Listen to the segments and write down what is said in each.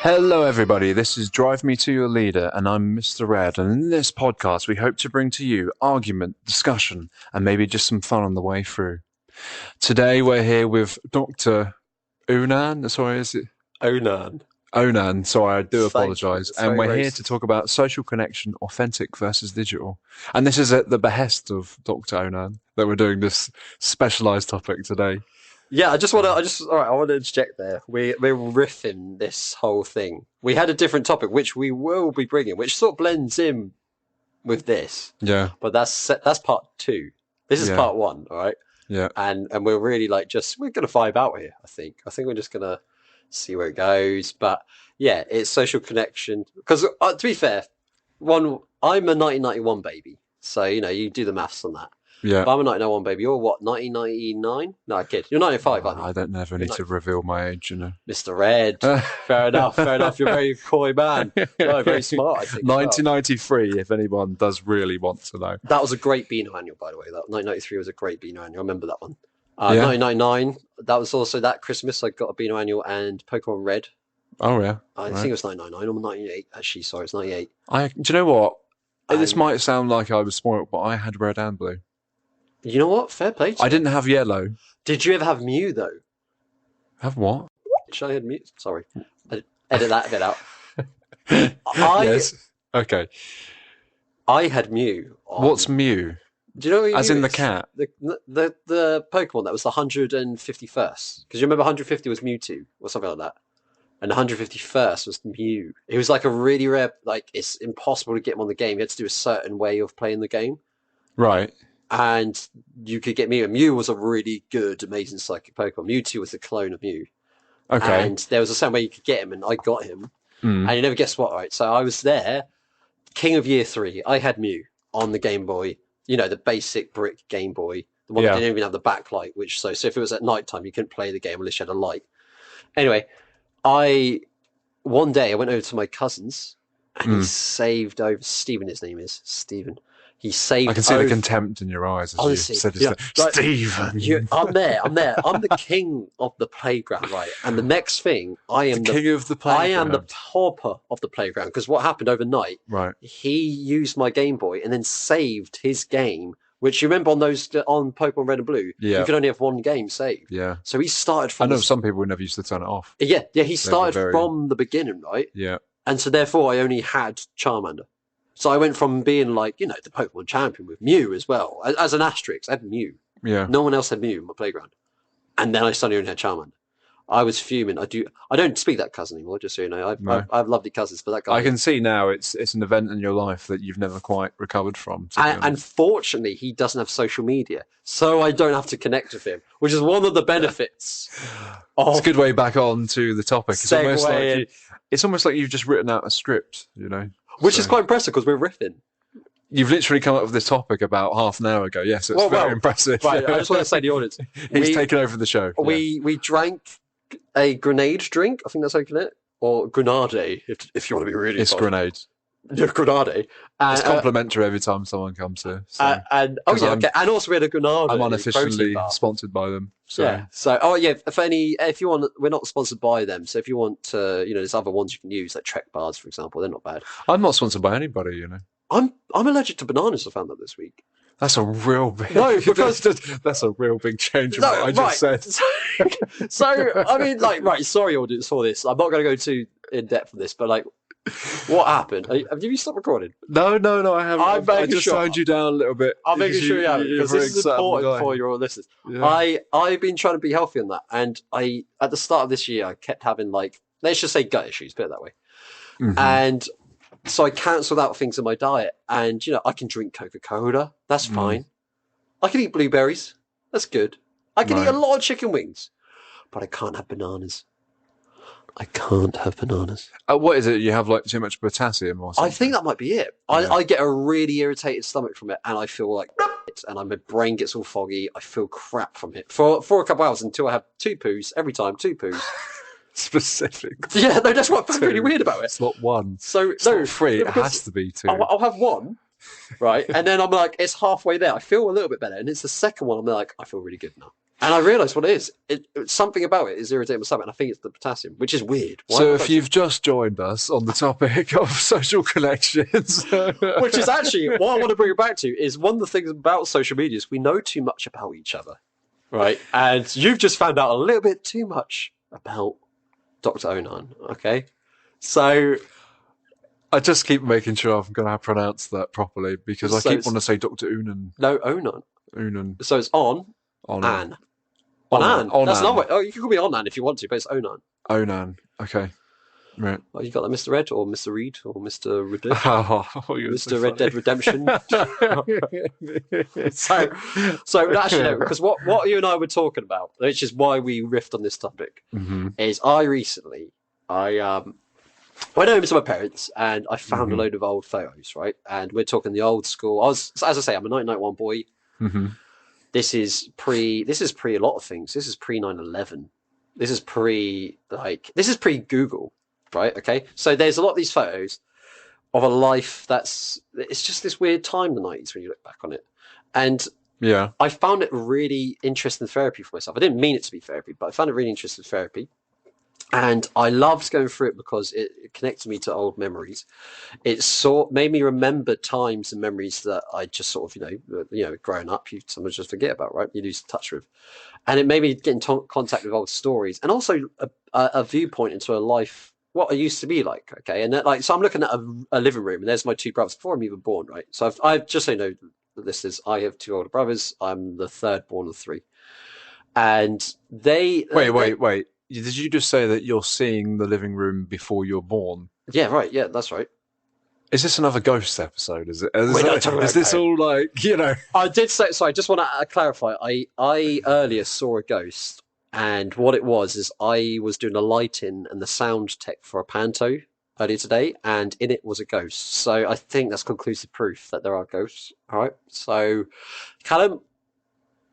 Hello, everybody. This is Drive Me to Your Leader, and I'm Mr. Red. And in this podcast, we hope to bring to you argument, discussion, and maybe just some fun on the way through. Today, we're here with Dr. Unan. Sorry, is it? Onan. Onan. Sorry, I do Thank you. apologise. It's And very we're here racist. to talk about social connection, authentic versus digital. And this is at the behest of Dr. Onan that we're doing this specialised topic today. Yeah, I want to interject there. We're riffing this whole thing. We had a different topic, which we will be bringing, which sort of blends in with this. Yeah, But that's part two. This is Yeah. part one, all right? yeah. And we're really we're gonna vibe out here. I think we're just gonna see where it goes. But yeah, it's social connection. Because to be fair, I'm a 1991 baby, so you do the maths on that. Yeah. But I'm a 1991 baby. You're what, 1999? No, kid. You're 95, aren't you? I don't ever need to reveal my age, Mr. Red. Fair enough. You're a very coy man. No, very smart, I think. as well. 1993, if anyone does really want to know. That was a great Beano annual, by the way. That 1993 was a great Beano annual. I remember that one. Yeah. 1999, that was also that Christmas. I got a Beano annual and Pokemon Red. Oh, yeah. I think it was 1999 or 98. Actually, sorry, it's 98. Do you know what? This And- might sound like I was spoiled, but I had red and blue. You know what? Fair play. I didn't have yellow. Did you ever have Mew, though? Have what? Should I have Mew? Sorry. Edit that bit out. Yes. Okay. I had Mew. What's Mew? Do you know what As Mew in the is? cat? The Pokemon that was the 151st. Because you remember 150 was Mewtwo or something like that. And the 151st was Mew. It was like a really rare, it's impossible to get him on the game. You had to do a certain way of playing the game. Right. And you could get Mew. And Mew was a really good, amazing psychic Pokemon. Mewtwo was a clone of Mew. Okay. And there was a certain way you could get him, and I got him. Mm. And you never guess what, right? So I was there, King of Year 3. I had Mew on the Game Boy. The basic brick Game Boy. The one that didn't even have the backlight, so if it was at night time, you couldn't play the game unless you had a light. Anyway, one day I went over to my cousin's, and he saved over, Stephen, his name is, Stephen. He saved I can see over, the contempt in your eyes as Honestly, you said his yeah, name. like, Stephen. I'm there. I'm the king of the playground, right? And the next thing, I am the king of the playground. I am the pauper of the playground, because what happened overnight, Right. he used my Game Boy and then saved his game, which you remember on Pokemon Red and Blue, Yeah. you could only have one game saved. Yeah. So he started I from know some people who never used to turn it off. he started very- from the beginning, right? Yeah. And so therefore I only had Charmander. So I went from being the Pokemon champion with Mew as well. As an asterisk, I had Mew. Yeah. No one else had Mew in my playground. And then I suddenly only had Charmander. I was fuming. I don't speak that cousin anymore, just so you know. I have lovely cousins, but that guy. I can see now it's an event in your life that you've never quite recovered from. to be honest. And fortunately, he doesn't have social media, so I don't have to connect with him, which is one of the benefits. It's a good way back on to the topic. Segue It's almost like you've just written out a script, Which is quite impressive because we're riffing. You've literally come up with this topic about half an hour ago. Yes, it's very impressive. Right, I just want to say to the audience, he's taken over the show. We drank a grenade drink. I think that's how you call it, or grenade, if you want to be really. It's grenades. Yeah, grenade. It's complimentary every time someone comes here. So. And also we had a grenade. I'm unofficially sponsored by them. So. Yeah. So if you want, we're not sponsored by them. So if you want to, there's other ones you can use, like Trek bars, for example. They're not bad. I'm not sponsored by anybody. I'm allergic to bananas. I found that this week. That's a real big. No, because that's a real big change from what I just said. So I mean, sorry, audience, for this. I'm not going to go too in depth on this, but what happened? Have you stopped recording? No, I haven't. I just toned you down a little bit. I'm making sure you haven't, because this is important for your listeners. Yeah. I've been trying to be healthy on that, and at the start of this year I kept having let's just say gut issues, put it that way, and so I cancelled out things in my diet, and I can drink Coca-Cola, that's fine. I can eat blueberries, that's good. I can eat a lot of chicken wings, but I can't have bananas. I can't have bananas. What is it? You have too much potassium or something? I think that might be it. Yeah. I get a really irritated stomach from it, and I feel like and my brain gets all foggy. I feel crap from it for a couple hours until I have 2 poos every time. 2 poos. Specific. Yeah, no, that's what's really weird about it. It's not one. So it's not 3. It has to be 2. I'll have 1, right, and then I'm like, it's halfway there. I feel a little bit better, and it's the second one. I'm like, I feel really good now. And I realised what it is. Something about it is irritating something, and I think it's the potassium, which is weird. So if you've just joined us on the topic of social connections... which is actually, what I want to bring it back to, is one of the things about social media is we know too much about each other, right? And you've just found out a little bit too much about Dr. Onan, okay? So... I just keep making sure I'm going to pronounce that properly, because I keep wanting to say Dr. Unan. No, Onan. Unan. So it's An. Onan. That's not what. Oh, you can call me Onan if you want to, but it's Onan. Onan. Okay. Right. Oh, you got that, Mr. Red or Mr. Reed or Mr. Red? Mr. Red Dead Redemption. so actually, no, because what you and I were talking about, which is why we riffed on this topic, is I went home to my parents and I found a load of old photos, right? And we're talking the old school. As I say, I'm a 1991 boy. This is pre a lot of things. This is pre 9/11. This is pre Google, right? Okay. So there's a lot of these photos of a life it's just this weird time, the 90s, when you look back on it. And yeah, I found it really interesting therapy for myself. I didn't mean it to be therapy, but I found it really interesting therapy. And I loved going through it because it connected me to old memories. It made me remember times and memories that I just sort of, growing up, you sometimes just forget about, right? You lose touch with. And it made me get in contact with old stories and also a viewpoint into a life, what I used to be like, okay? And so I'm looking at a living room and there's my two brothers before I'm even born, right? So I've just so you know, listeners, I have two older brothers. I'm the third born of three. And they... Wait. Did you just say that you're seeing the living room before you're born? Yeah, right. Yeah, that's right. Is this another ghost episode? Is this all like, I did say, so I just want to clarify. I earlier saw a ghost, and what it was is I was doing a lighting and the sound tech for a panto earlier today, and in it was a ghost. So I think that's conclusive proof that there are ghosts. All right. So, Callum,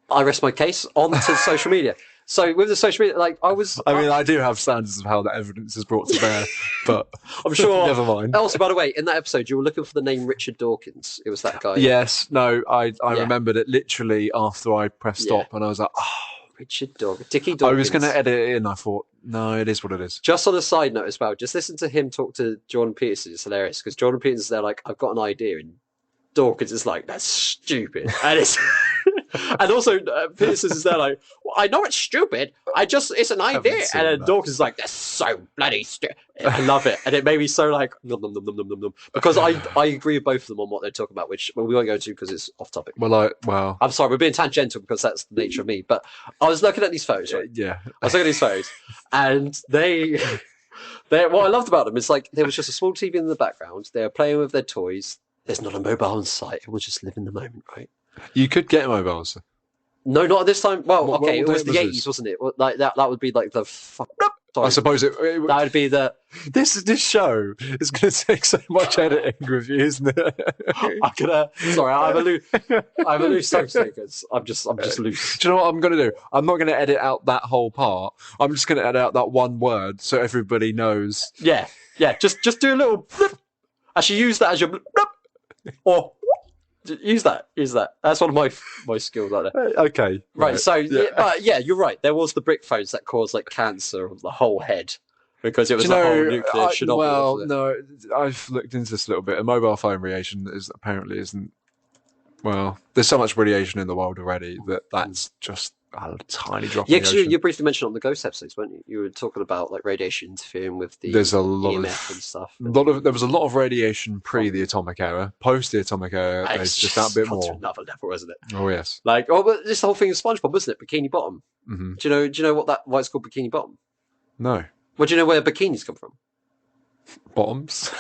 I rest my case. On to social media. So with the social media, I do have standards of how that evidence is brought to bear, but I'm sure. Never mind. Also, by the way, in that episode, you were looking for the name Richard Dawkins. It was that guy. Yes. No, I remembered it literally after I pressed stop, and I was like, Richard Dawkins. Dickie Dawkins. I was going to edit it in. I thought, no, it is what it is. Just on a side note as well, just listen to him talk to Jordan Peterson. It's hilarious because Jordan Peterson's there like, I've got an idea, and Dawkins is like, that's stupid, and it's. And also, Peterson's is there like, well, I know it's stupid. It's an idea. And then Dawkins is like, that's so bloody stupid. I love it. And it made me so like, nom, nom, nom, nom, nom, nom, nom. Because I agree with both of them on what they're talking about, which we won't go into because it's off topic. Well, I'm sorry, we're being tangential because that's the nature of me. But I was looking at these photos, right? Yeah. I was looking at these photos, and what I loved about them is like, there was just a small TV in the background. They were playing with their toys. There's not a mobile in sight. It was just living the moment, right? You could get mobiles. No, not at this time. Well, okay, it was the 80s, wasn't it? Like that would be like the. I suppose it that would be the. This show is going to take so much editing review, isn't it? Sorry, I'm a loose time takers. I'm just loose. Do you know what I'm going to do? I'm not going to edit out that whole part. I'm just going to edit out that one word so everybody knows. Yeah. Just do a little. Actually, use that as your. Or. Use that. That's one of my skills like that. Okay. Right. So, you're right. There was the brick phones that caused like cancer of the whole head because it was a whole nuclear Chernobyl. Well, no, I've looked into this a little bit. A mobile phone radiation apparently isn't. Well, there's so much radiation in the world already that's just a tiny drop. Yeah, because you briefly mentioned on the ghost episodes, weren't you? You were talking about like radiation interfering with the EMF and stuff. There was a lot of radiation pre the atomic era. Post the atomic era, there's just that bit more. Another level, wasn't it? Oh yes. But this whole thing of SpongeBob, wasn't it? Bikini Bottom. Mm-hmm. Do you know why it's called Bikini Bottom? No. Well, do you know where bikinis come from? Bottoms.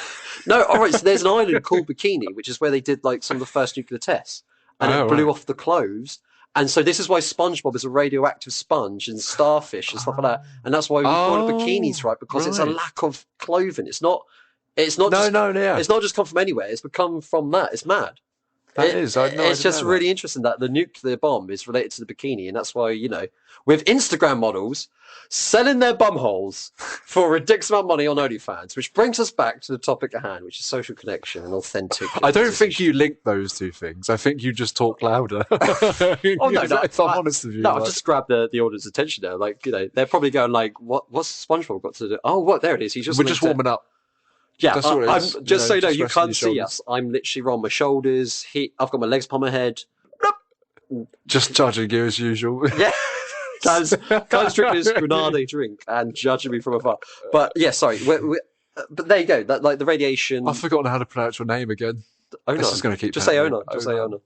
No. All right. So there's an island called Bikini, which is where they did like some of the first nuclear tests, and it blew off the clothes. And so this is why SpongeBob is a radioactive sponge and starfish and stuff like that. And that's why we call it bikinis, right? Because it's a lack of clothing. It's not just come from anywhere. It's become from that. It's mad. It's just really interesting that the nuclear bomb is related to the bikini. And that's why, with Instagram models selling their bum holes for a ridiculous amount of money on OnlyFans, which brings us back to the topic at hand, which is social connection and authentic. I don't think you link those two things. I think you just talk louder. Oh no, if I'm honest with you. No, I just grabbed the audience attention there. Like, you know, they're probably going like, what's SpongeBob got to do? Oh, what? There it is. We're just warming up. Yeah, I'm just so you know, you can't see us. I'm literally on my shoulders. I've got my legs upon my head. Just judging you as usual. Yeah. Guys drinking his Grenade drink and judging me from afar. But yeah, sorry. But there you go. That, like the radiation. I've forgotten how to pronounce your name again. Ona. This is going to keep. Just say Ona. Just say Ona.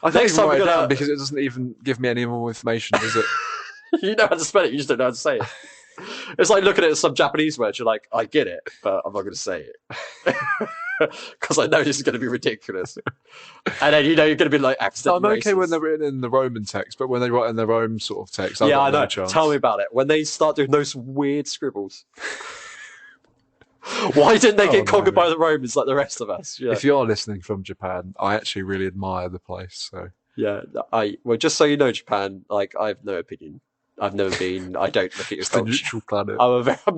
I think next time we're down because it doesn't even give me any more information, does it? You know how to spell it. You just don't know how to say it. It's like looking at some Japanese word. You're like, I get it, but I'm not going to say it because I know this is going to be ridiculous. And then, you know, you're going to be like accidentally. I'm okay racist when they're written in the Roman text, but when they write in their own sort of text, I know. No chance. Tell me about it. When they start doing those weird scribbles. Why didn't they get conquered by the Romans like the rest of us? Yeah. If you're listening from Japan, I actually really admire the place. So yeah, well, just so you know, Japan, like I have no opinion. I've never been. I don't look at your it's culture. The neutral planet.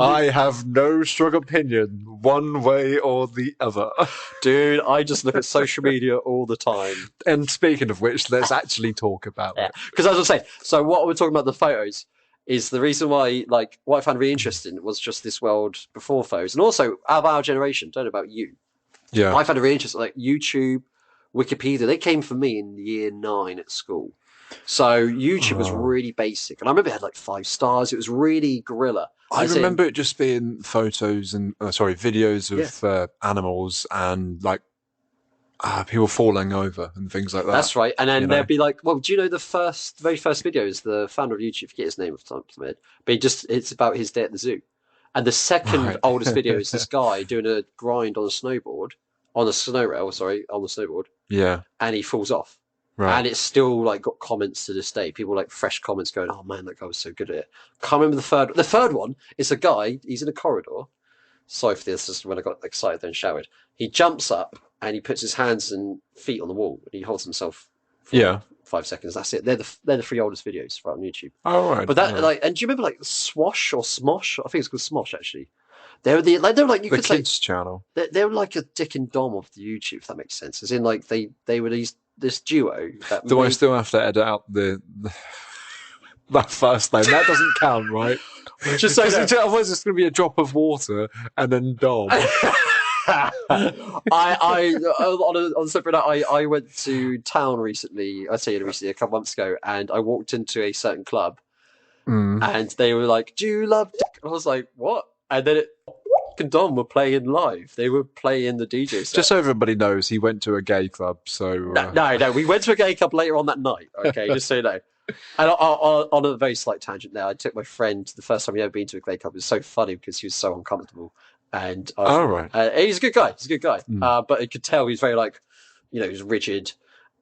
I have no strong opinion, one way or the other. Dude, I just look at social media all the time. And speaking of which, let's actually talk about it. Because as I was saying, so what we're talking about the photos is the reason why, like, what I found really interesting was just this world before photos, and also of our generation. Don't know about you. Yeah, I found it really interesting. Like YouTube, Wikipedia, they came for me in year 9 at school. So YouTube was really basic, and I remember it had like 5 stars. It was really guerrilla. I remember it just being photos and videos of animals and like people falling over and things like that. That's right. And then there'd be like, well, do you know the very first video is the founder of YouTube? I forget his name off the top of my head, but it's about his day at the zoo. And the second oldest video is this guy doing a grind on a snowboard, on a snow rail. Sorry, on the snowboard. Yeah. And he falls off. Right. And it's still like got comments to this day. People like fresh comments going, "Oh man, that guy was so good at it." Can't remember the third. The third one is a guy. He's in a corridor. Sorry for this. This is when I got excited and shouted. He jumps up and he puts his hands and feet on the wall. And he holds himself. For 5 seconds. That's it. They're the 3 oldest videos right on YouTube. Oh right. But that like, and do you remember like Swash or Smosh? I think it's called Smosh actually. They were like you could say the kids channel. They were like a Dick and Dom of the YouTube, if that makes sense. As in like they were this duo. Do I still have to edit out that first name? That doesn't count, right? Just so otherwise it's going to be a drop of water and then Dom. On a separate note, I went to town recently. I say recently, a couple months ago, and I walked into a certain club, and they were like, "Do you love Dick?" And I was like, "What?" And then and Dom were playing live. They were playing the DJ set. Just so everybody knows, he went to a gay club. So no, we went to a gay club later on that night. Okay, just so you know. And on a very slight tangent there, I took my friend the first time he ever been to a gay club. It was so funny because he was so uncomfortable. And he's a good guy. He's a good guy. But you could tell he's very like, you know, he's rigid.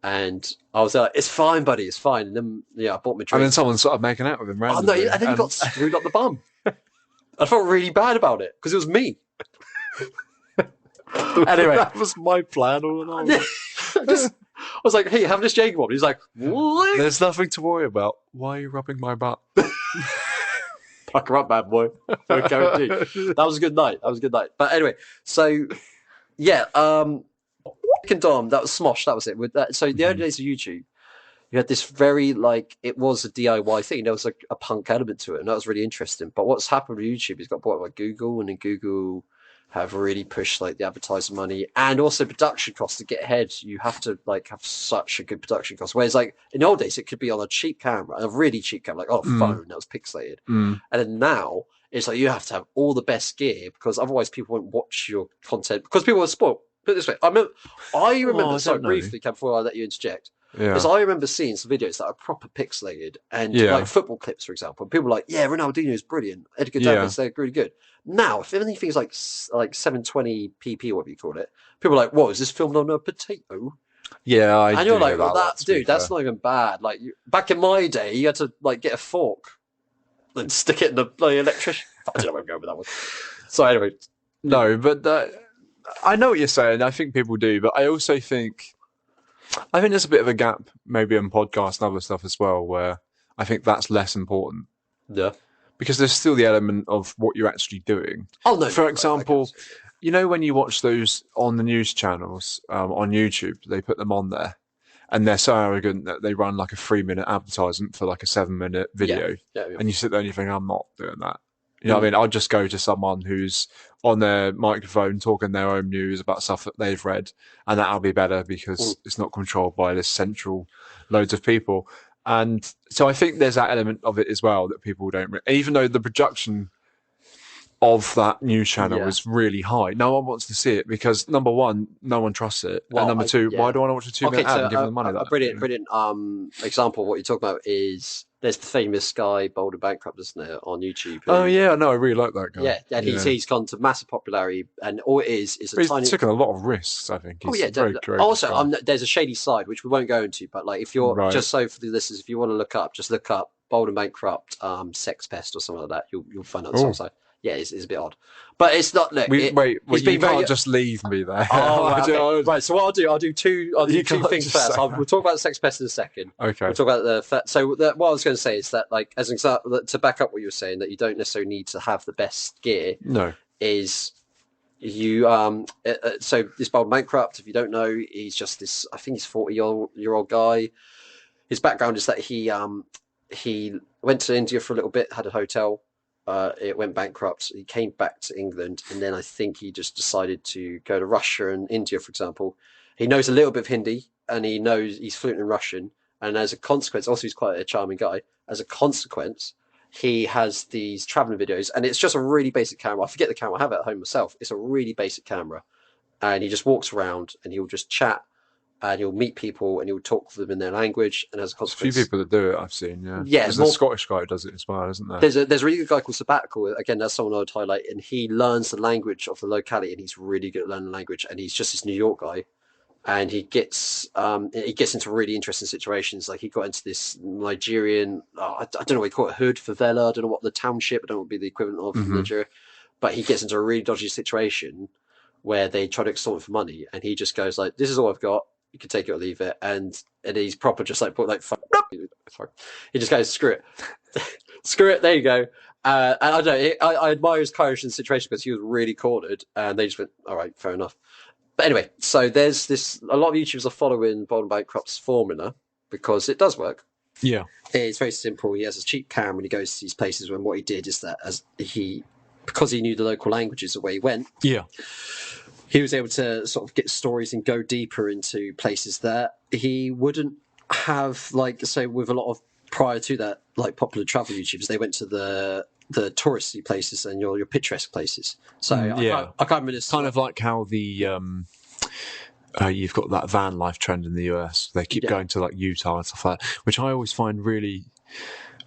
And I was like, "It's fine, buddy. It's fine." And then I bought my drink. And then someone started making out with him randomly. And then he got screwed up the bum. I felt really bad about it because it was me. Anyway, that was my plan all along. I was like, "Hey, have this Jaeger bomb." He's like, "What?" There's nothing to worry about. Why are you rubbing my butt? Puck her up, bad boy. Guaranteed. That was a good night. But anyway, so yeah, Dick and Dom, that was Smosh. That was it. With that, so the early days of YouTube, you had this very like it was a DIY thing. There was like a punk element to it, and that was really interesting. But what's happened with YouTube is got bought by Google, and then Google have really pushed like the advertising money and also production costs to get ahead. You have to like have such a good production cost. Whereas like in the old days, it could be on a cheap camera, a really cheap camera, like on a phone that was pixelated. And then now it's like you have to have all the best gear because otherwise people won't watch your content because people are spoiled. Put it this way, I remember briefly, before I let you interject. Because I remember seeing some videos that are proper pixelated and like football clips, for example. And people were like, "Yeah, Ronaldinho is brilliant. Edgar Davids, they're really good." Now, if anything's like 720p or whatever you call it, people are like, "Whoa, is this filmed on a potato?" Yeah, and you're like, "Well, that's not even bad." Like back in my day, you had to like get a fork and stick it in the electrician. I don't know where I'm going with that one. So anyway, no, but I know what you're saying. I think people do, but I also think there's a bit of a gap, maybe in podcasts and other stuff as well, where I think that's less important. Yeah. because there's still the element of what you're actually doing. Oh no! For example, you know when you watch those on the news channels on YouTube, they put them on there, and they're so arrogant that they run like a 3-minute advertisement for like a 7-minute video, and you sit there and you think, I'm not doing that. You know what I mean? I'll just go to someone who's on their microphone talking their own news about stuff that they've read, and that'll be better because it's not controlled by this central loads of people. And so I think there's that element of it as well that people don't, even though the production of that news channel is really high, no one wants to see it because number one, no one trusts it, and number two, why do I want to watch a 2-minute ad and give them the money? A brilliant example of what you're talking about is there's the famous guy Bold and Bankrupt, isn't there, on YouTube? Oh yeah, no, I really like that guy. Yeah, and he's gone to massive popularity, and all it is a he's tiny. taken a lot of risks, I think. He's very also, there's a shady side which we won't go into, but like if you're just so for the listeners, if you want to look up Bold and Bankrupt, Sex Pest or something like that, you'll find out the side. Yeah, it's a bit odd, but it's not. Look, wait, you can't just leave me there. Oh, right. So what I'll do two things first. We'll talk about the Sex Pest in a second. Okay. We'll talk about what I was going to say is that, like, as an example, to back up what you were saying, that you don't necessarily need to have the best gear. No. Is you so this Bold Bankrupt, if you don't know, he's just this. I think he's 40-year-old guy. His background is that he went to India for a little bit, had a hotel. It went bankrupt. He came back to England, and then I think he just decided to go to Russia and India, for example. He knows a little bit of Hindi, and he knows he's fluent in Russian. And as a consequence, also he's quite a charming guy. As a consequence, he has these traveling videos, and it's just a really basic camera. I forget the camera. I have it at home myself. It's a really basic camera, and he just walks around and he'll just chat. And he'll meet people and he'll talk to them in their language. And as a consequence, a few people that do it, I've seen. There's a Scottish guy who does it as well, isn't there? There's a really good guy called Sabbatical. Again, that's someone I would highlight. And he learns the language of the locality, and he's really good at learning the language. And he's just this New York guy, and he gets into really interesting situations. Like he got into this Nigerian, I don't know what you call it, hood, favela. I don't know what the township. I don't know what would be the equivalent of Nigeria, but he gets into a really dodgy situation where they try to extort him for money, and he just goes like, "This is all I've got. You can take it or leave it," and he's proper just like put like sorry. He just goes, screw it. Screw it, there you go. And I don't know, I admire his courage in the situation because he was really cornered, and they just went, all right, fair enough. But anyway, so there's this, a lot of YouTubers are following Bold and Bankrupt's formula because it does work. Yeah. It's very simple. He has a cheap camera when he goes to these places, when what he did is that because he knew the local languages of where he went. Yeah. He was able to sort of get stories and go deeper into places that he wouldn't have, like, say, with a lot of prior to that, like popular travel YouTubers, they went to the touristy places and your picturesque places. So I can't remember this. Kind of like how the you've got that van life trend in the US. They keep going to like Utah and stuff like that, which I always find really,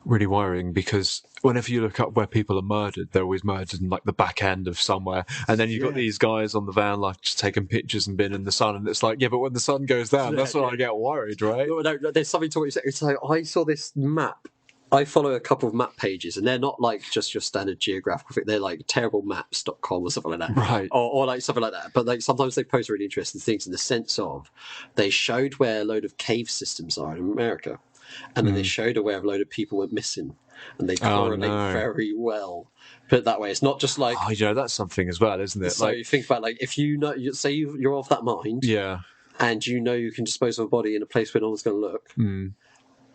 really worrying, because whenever you look up where people are murdered, they're always murdered in like the back end of somewhere, and then you've got these guys on the van life just taking pictures and being in the sun, and it's like, but when the sun goes down, that's when I get worried, right? No, there's something to what you say. It's like, I saw this map. I follow a couple of map pages, and they're not like just your standard geographical thing. They're like terriblemaps.com or something like that. Right. Or like something like that. But like sometimes they post really interesting things in the sense of they showed where a load of cave systems are in America. And then they showed where a load of people went missing. And they correlate very well. Put it that way. It's not just like... that's something as well, isn't it? So you think about, like, if you know... Say you're of that mind. Yeah. And you know you can dispose of a body in a place where no one's going to look.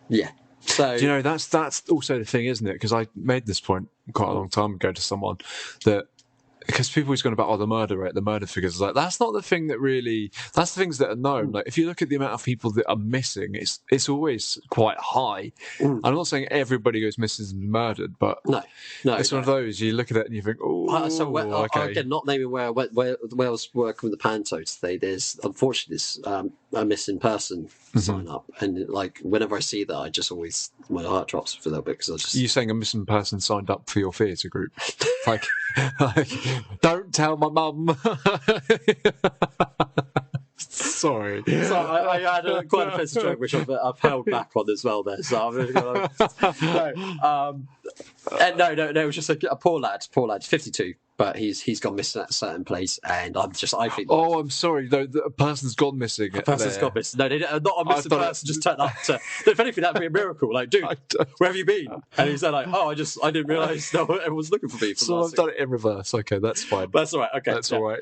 Yeah. So... Do you know, that's also the thing, isn't it? Because I made this point quite a long time ago to someone that... Because people always going about the murder rate, the murder figures. Like, that's not the thing that really... That's the things that are known. Like, if you look at the amount of people that are missing, it's always quite high. I'm not saying everybody goes missing and murdered, but no, it's one of those. You look at it and you think, okay. Again, not naming where I was working with the Panto today, there's unfortunately this a missing person sign up, and like whenever I see that, I just always, my heart drops for a little bit, because I just... You saying a missing person signed up for your theatre group? like, don't tell my mum. Sorry. So I had quite an offensive joke, which I've held back on as well there. So I'm really going to... No, it was just a poor lad, 52. but he's gone missing at a certain place, and I think. Oh, I'm sorry. No, a person's gone missing. A person's gone missing. No, not a missing person. Just turned up to. If anything, that'd be a miracle. Like, dude, where have you been? And he said, like, oh, I didn't realise everyone's looking for me. So I've done it in reverse. Okay, that's fine. That's all right. Okay, that's all right.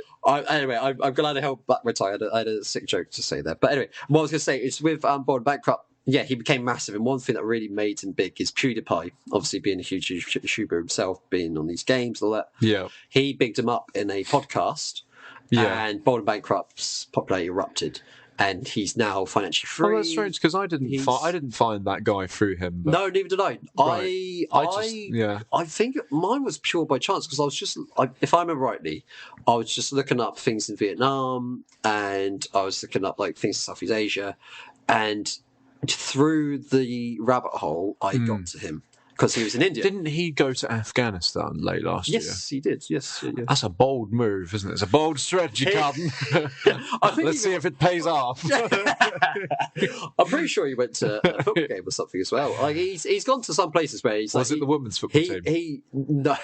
Anyway, I'm glad I held back my tongue. I had a sick joke to say there, but anyway, what I was going to say is with Bold Bankrupt. Yeah, he became massive, and one thing that really made him big is PewDiePie. Obviously, being a huge YouTuber himself, being on these games, all that. Yeah, he bigged him up in a podcast. Yeah, and Bold and Bankrupt's popularity erupted, and he's now financially free. Oh, that's strange because I didn't find that guy through him. But... No, neither did I. Right. I think mine was pure by chance because I was just, if I remember rightly, I was just looking up things in Vietnam, and I was looking up like things in Southeast Asia, and through the rabbit hole, I got to him because he was in India. Didn't he go to Afghanistan late last year? Yes, he did. Yes. That's a bold move, isn't it? It's a bold strategy, Carlton. Let's see if it pays off. I'm pretty sure he went to a football game or something as well. Like he's gone to some places where he's. Was it the women's football team? No.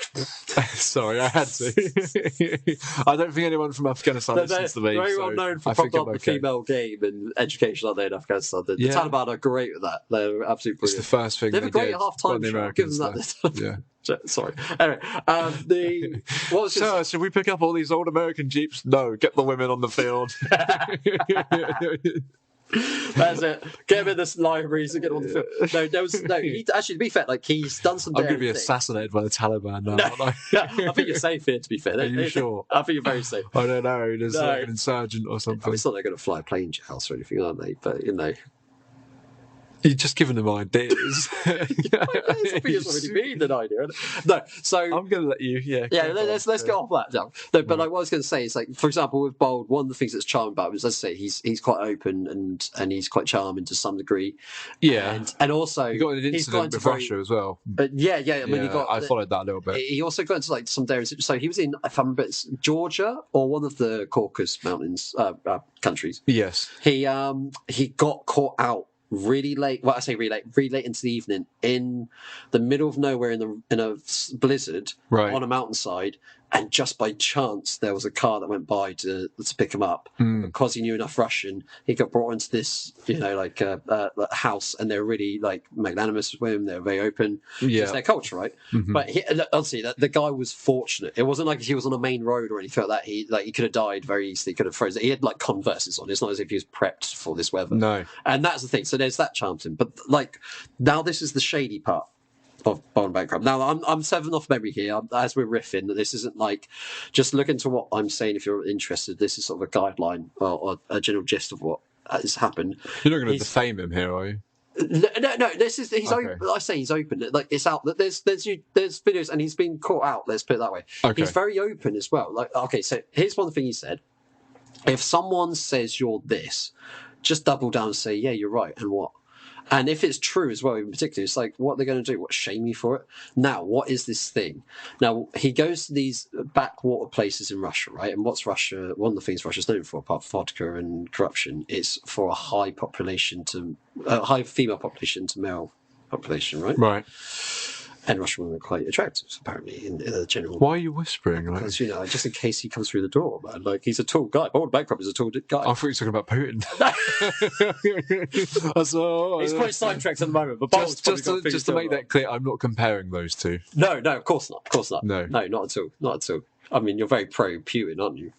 Sorry, I had to. I don't think anyone from Afghanistan listens to me. They're very well known for propping up the female game and education, aren't they, in Afghanistan? The Taliban are great at that. They're absolutely brilliant. It's the first thing they have a great half-time show. Give them that. Yeah. Sorry. Anyway, should we pick up all these old American Jeeps? No, get the women on the field. That's it. Get him in the libraries and get him on the field. He actually, to be fair, like he's done some. I'm going to be assassinated by the Taliban now. I think you're safe here. To be fair, are you sure? I think you're very safe. I don't know. There's like an insurgent or something. It's not they're going to fly a plane to your house or anything, aren't they? But you're just giving them ideas. I think it's already been an idea. No, so I'm going to let you. Yeah. Let's get off that now. No, but like what I was going to say is like, for example, with Bold, one of the things that's charming about him is, let's say, he's quite open and he's quite charming to some degree. Yeah, and also he got an incident with Russia as well. Yeah. I mean, I followed that a little bit. He also got into like some areas. So he was in, if I remember, it's Georgia or one of the Caucasus Mountains countries. Yes, he got caught out really late. Well, I say really late into the evening in the middle of nowhere in a blizzard on a mountainside, and just by chance there was a car that went by to pick him up. Because he knew enough Russian, he got brought into this house, and they're really like magnanimous with him. They're very open. It's their culture, right? But honestly, the guy was fortunate. It wasn't like he was on a main road or anything like that. He could have died very easily. Could have frozen. He had like Converses on. It's not as if he was prepped for this weather. No, and that's the thing. So there's that charm to him. But like now, this is the shady part of Bold Bankrupt. Now, I'm seven off memory here as we're riffing. This isn't like just look into what I'm saying if you're interested. This is sort of a guideline or a general gist of what has happened. You're not going to defame him here, are you? No. This is he's open. I say he's open. Like it's out. There's videos, and he's been caught out. Let's put it that way. Okay. He's very open as well. Like so here's one thing he said: if someone says you're this, just double down and say, yeah, you're right, and what. And if it's true as well, in particular, it's like, what they're going to do? What, shame you for it? Now, what is this thing? Now, he goes to these backwater places in Russia, right? And what's Russia? One of the things Russia's known for, apart from vodka and corruption, is for a high female population to male population, right? Right. And Russian women are quite attractive, apparently, in the general. Why are you whispering? Because, just in case he comes through the door, man. Like, he's a tall guy. Bold Bankrupt is a tall guy. I thought you were talking about Putin. He's quite sidetracked at the moment. But just to make that clear, I'm not comparing those two. No, of course not. Of course not. No, not at all. Not at all. I mean, you're very pro-Putin, aren't you?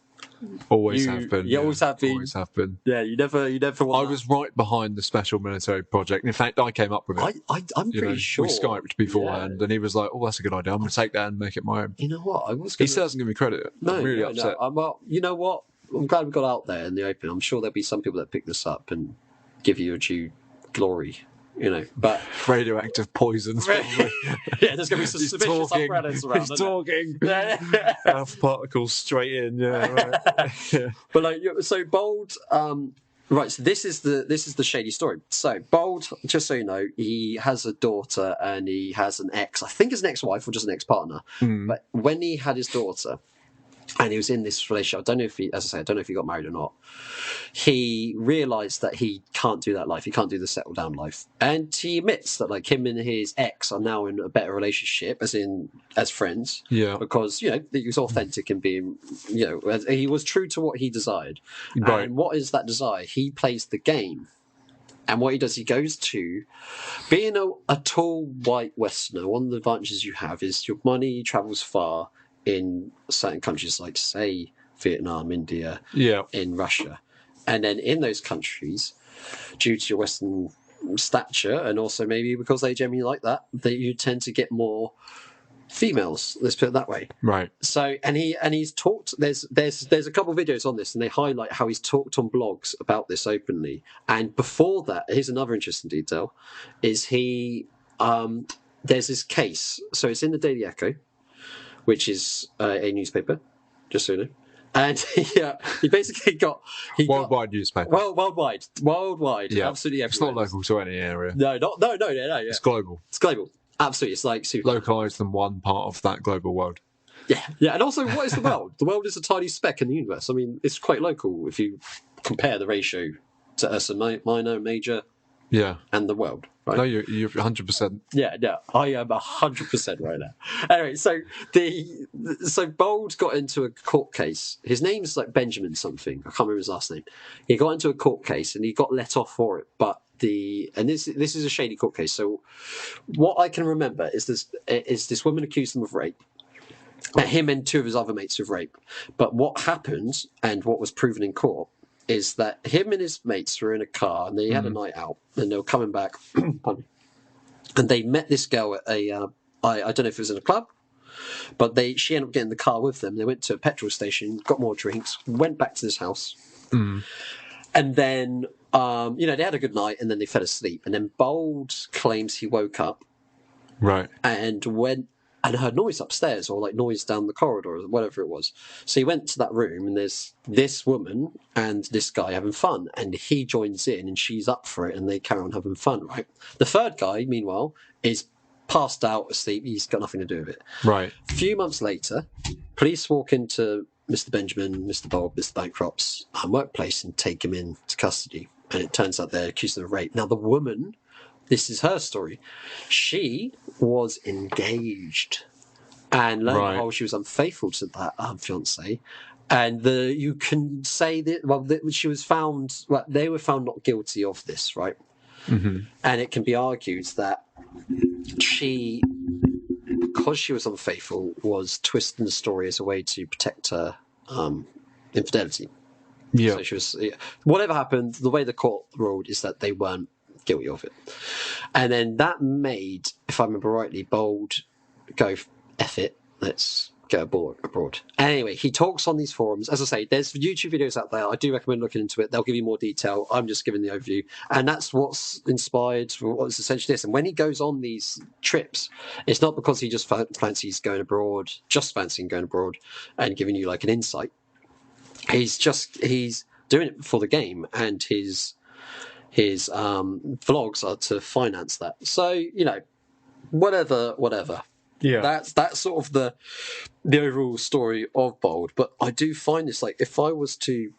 Always have been. You always have been. Always have been. Yeah, you never want I was right behind the special military project. In fact, I came up with it. I'm pretty sure. We Skyped beforehand, and he was like, "Oh, that's a good idea. I'm going to take that and make it my own." You know what? He still doesn't give me credit. I'm really upset. Well, you know what? I'm glad we got out there in the open. I'm sure there'll be some people that pick this up and give you a due glory. But radioactive poisons. Probably. Yeah, there's going to be some suspicious apparatus around. He's talking. Alpha particles straight in. Yeah, right. Yeah. But so Bold. Right, so this is the shady story. So Bold, just so you know, he has a daughter and he has an ex. I think it's an ex-wife or just an ex-partner. But when he had his daughter, and he was in this relationship. I don't know if he, as I say, I don't know if he got married or not. He realised that he can't do that life. He can't do the settle down life, and he admits that like him and his ex are now in a better relationship, as friends. Yeah, because he was authentic and being, he was true to what he desired. Right. And what is that desire? He plays the game. And what he does, he goes to being a tall white Westerner. One of the advantages you have is your money travels far in certain countries, like say Vietnam, India, in Russia, and then in those countries, due to your Western stature, and also maybe because they generally like that you tend to get more females. Let's put it that way. Right. So, and he's talked. There's a couple of videos on this, and they highlight how he's talked on blogs about this openly. And before that, here's another interesting detail: is there's this case. So it's in the Daily Echo, which is a newspaper, just so you know. And he basically worldwide newspaper. Well, worldwide, yeah. Absolutely everywhere. It's not local to any area. No. Yeah. It's global. Absolutely, it's like super localized in one part of that global world. Yeah, and also, what is the world? The world is a tiny speck in the universe. I mean, it's quite local if you compare the ratio to Ursa Minor, Major, and the world. Right? No, you're 100%. Yeah, I am 100% right now. Anyway, so Bold got into a court case. His name's like Benjamin something. I can't remember his last name. He got into a court case and he got let off for it, but. This is a shady court case. So, what I can remember is this woman accused him of rape, him and two of his other mates of rape. But what happened and what was proven in court is that him and his mates were in a car and they had a night out and they were coming back, and they met this girl at I don't know if it was in a club, but she ended up getting in the car with them. They went to a petrol station, got more drinks, went back to this house, and then. They had a good night and then they fell asleep. And then Bold claims he woke up, right, and went and heard noise upstairs or like noise down the corridor or whatever it was. So he went to that room and there's this woman and this guy having fun, and he joins in and she's up for it and they carry on having fun. Right. The third guy, meanwhile, is passed out asleep. He's got nothing to do with it. Right. A few months later, police walk into Mr. Benjamin, Mr. Bold, Mr. Bancrop's workplace and take him into custody. And it turns out they're accused of rape. Now, the woman, this is her story. She was engaged. And lo and behold, she was unfaithful to that fiancé. And you can say that, she was found, they were found not guilty of this, right? Mm-hmm. And it can be argued that she, because she was unfaithful, was twisting the story as a way to protect her infidelity. Yeah. So she was. Whatever happened, the way the court ruled is that they weren't guilty of it, and then that made, if I remember rightly, Bold go F it. Let's go abroad. Anyway, he talks on these forums. As I say, there's YouTube videos out there. I do recommend looking into it. They'll give you more detail. I'm just giving the overview, and that's what's inspired what's essentially this. And when he goes on these trips, it's not because he just fancies going abroad, and giving you like an insight. He's doing it for the game, and his vlogs are to finance that. So whatever. Yeah, that's sort of the overall story of Bold. But I do find this, like, if I was to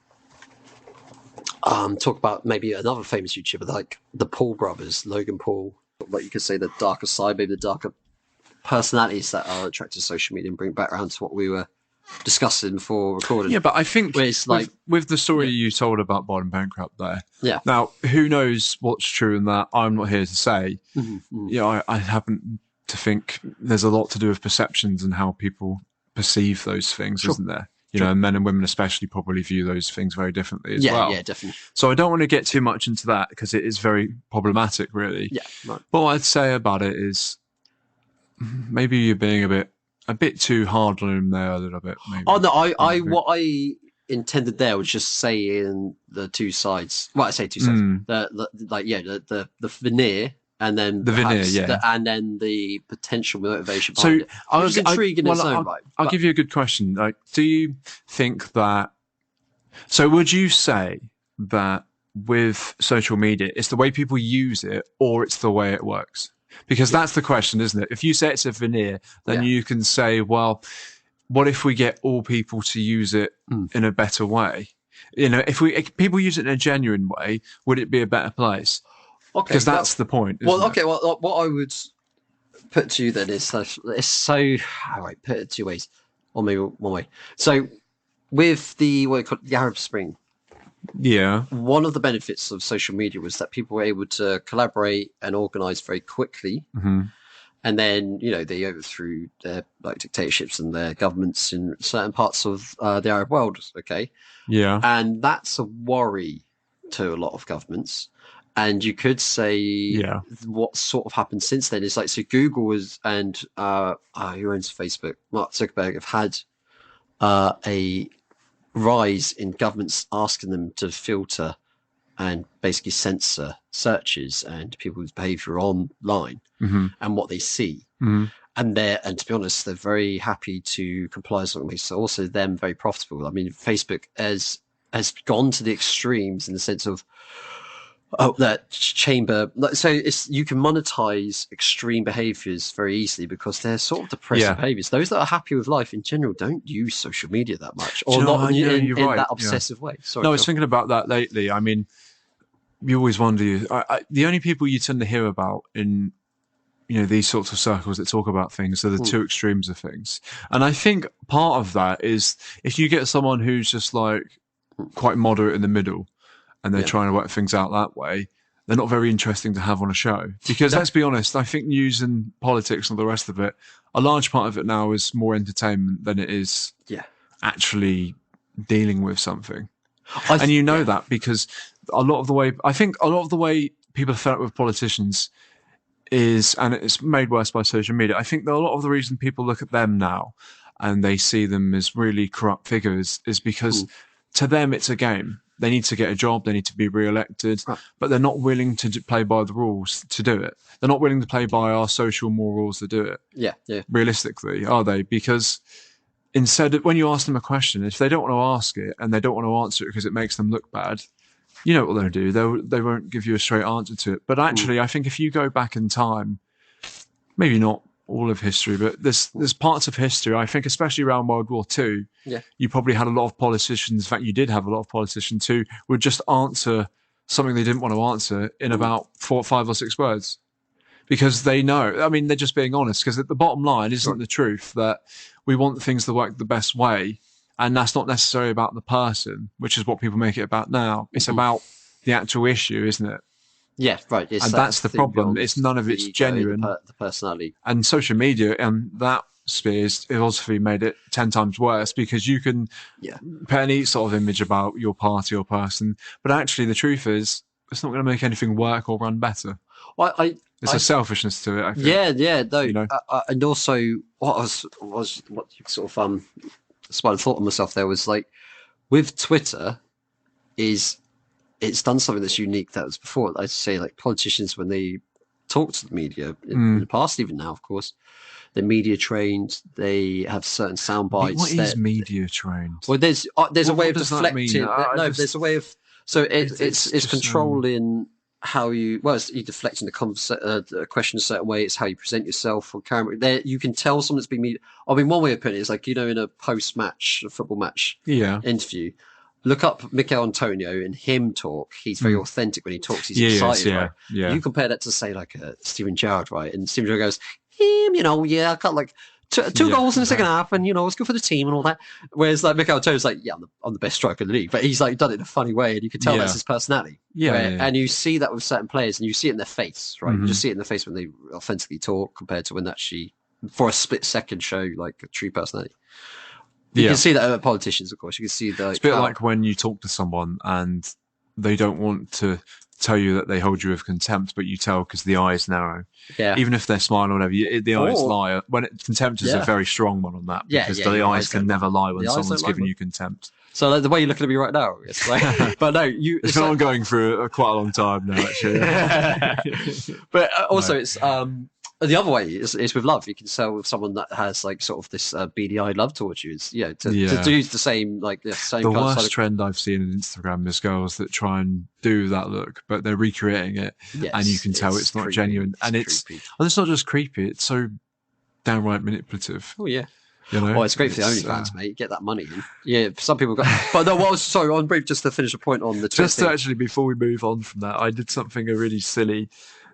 talk about maybe another famous YouTuber like the Paul brothers, Logan Paul, like you could say the darker side, maybe the darker personalities that are attracted to social media, and bring back around to what we were discussing before recording. Yeah, but I think with the story you told about Bold Bankrupt there. Yeah. Now, who knows what's true in that? I'm not here to say. Mm-hmm. I happen to think there's a lot to do with perceptions and how people perceive those things, isn't there? Men and women especially probably view those things very differently as well. Yeah, definitely. So I don't want to get too much into that because it is very problematic, really. Yeah, right. But what I'd say about it is maybe you're being a bit too hard on him there a little bit. Maybe. Oh no, what I intended there was just saying the two sides. Well, I say two sides. The veneer, and then the veneer, and then the potential motivation. So it. Which is intriguing in its own right. I'll give you a good question. Like, do you think that? So, would you say that with social media, it's the way people use it, or it's the way it works? Because that's the question, isn't it? If you say it's a veneer, then you can say, well, what if we get all people to use it in a better way? If people use it in a genuine way, would it be a better place? Okay, because that's the point. Okay. Well, what I would put to you then is it's so. All right, put it 2 ways, or maybe one way. So, with the Arab Spring, one of the benefits of social media was that people were able to collaborate and organize very quickly. And then, they overthrew their dictatorships and their governments in certain parts of the Arab world. Okay. Yeah. And that's a worry to a lot of governments. And you could say what sort of happened since then is so Google and who owns Facebook, Mark Zuckerberg, have had a rise in governments asking them to filter and basically censor searches and people's behavior online and what they see. And to be honest, they're very happy to comply as long as so also them very profitable. I mean, Facebook has gone to the extremes in the sense of that chamber. So you can monetize extreme behaviors very easily because they're sort of depressive behaviors. Those that are happy with life in general don't use social media that much, or not in that obsessive way. Sorry, I was thinking about that lately. I mean, you always wonder. The only people you tend to hear about in these sorts of circles that talk about things are the two extremes of things, and I think part of that is if you get someone who's just quite moderate in the middle, and they're trying to work things out that way, they're not very interesting to have on a show. Because let's be honest, I think news and politics and all the rest of it, a large part of it now is more entertainment than it is actually dealing with something. And that because a lot of the way people are fed up with politicians is, and it's made worse by social media, I think that a lot of the reason people look at them now and they see them as really corrupt figures is because to them it's a game. They need to get a job, they need to be re-elected, but they're not willing to play by the rules to do it. They're not willing to play by our social morals to do it. Yeah. Realistically, are they? Because instead, when you ask them a question, if they don't want to ask it and they don't want to answer it because it makes them look bad, you know what they'll do. They won't give you a straight answer to it. But actually, I think if you go back in time, maybe not all of history, but there's parts of history, I think, especially around World War II, you probably had a lot of politicians, in fact, you did have a lot of politicians who would just answer something they didn't want to answer in about 5 or 6 words. Because they know, I mean, they're just being honest, because at the bottom line isn't the truth that we want things to work the best way, and that's not necessarily about the person, which is what people make it about now. It's about the actual issue, isn't it? Yeah, right. And that's the problem. It's none of it's genuine. The personality. And social media and that sphere has obviously made it 10 times worse because you can put any sort of image about your party or person, but actually the truth is it's not going to make anything work or run better. Well, there's a selfishness to it, I think. Yeah, no. And also, what you sort of spider thought on myself there was with Twitter it's done something that's unique that was before. I'd say politicians, when they talk to the media in the past, even now, of course, they're media trained. They have certain sound bites. What is media trained? Well, there's a way of deflecting. There's a way of it's controlling how you. Well, you're deflecting the question a certain way. It's how you present yourself on camera. There, you can tell someone's been media. I mean, one way of putting it is in a post-match, a football match interview. Look up Mikel Antonio and him talk. He's very authentic when he talks. He's excited. Right? You compare that to say Steven Gerrard, right? And Steven Gerrard goes, I got two goals in the second half, and it's good for the team and all that. Whereas Mikel Antonio's I'm the best striker in the league, but he's done it in a funny way, and you can tell that's his personality. And you see that with certain players, and you see it in their face, right? You just see it in their face when they authentically talk compared to when they actually, for a split second, show a true personality. You can see that with politicians, of course. You can see the. It's a bit like when you talk to someone and they don't want to tell you that they hold you with contempt, but you tell because the eye is narrow. Yeah. Even if they're smiling or whatever, the eyes lie. Contempt is a very strong one on that because the eyes can never lie when someone's giving you contempt. So the way you're looking at me right now, but no, it's been ongoing for quite a long time now, actually. But also, it's the other way is with love. You can sell with someone that has sort of this beady-eyed love towards you. To do the same same. The worst trend I've seen on Instagram is girls that try and do that look, but they're recreating it, and you can tell it's not creepy. Genuine. And it's not just creepy; it's so downright manipulative. Oh yeah. You know, oh, it's great for the OnlyFans, mate. Get that money in. Yeah, some people got. But no, sorry, on brief, just to finish the point on the Twitter. Just actually, before we move on from that, I did something really silly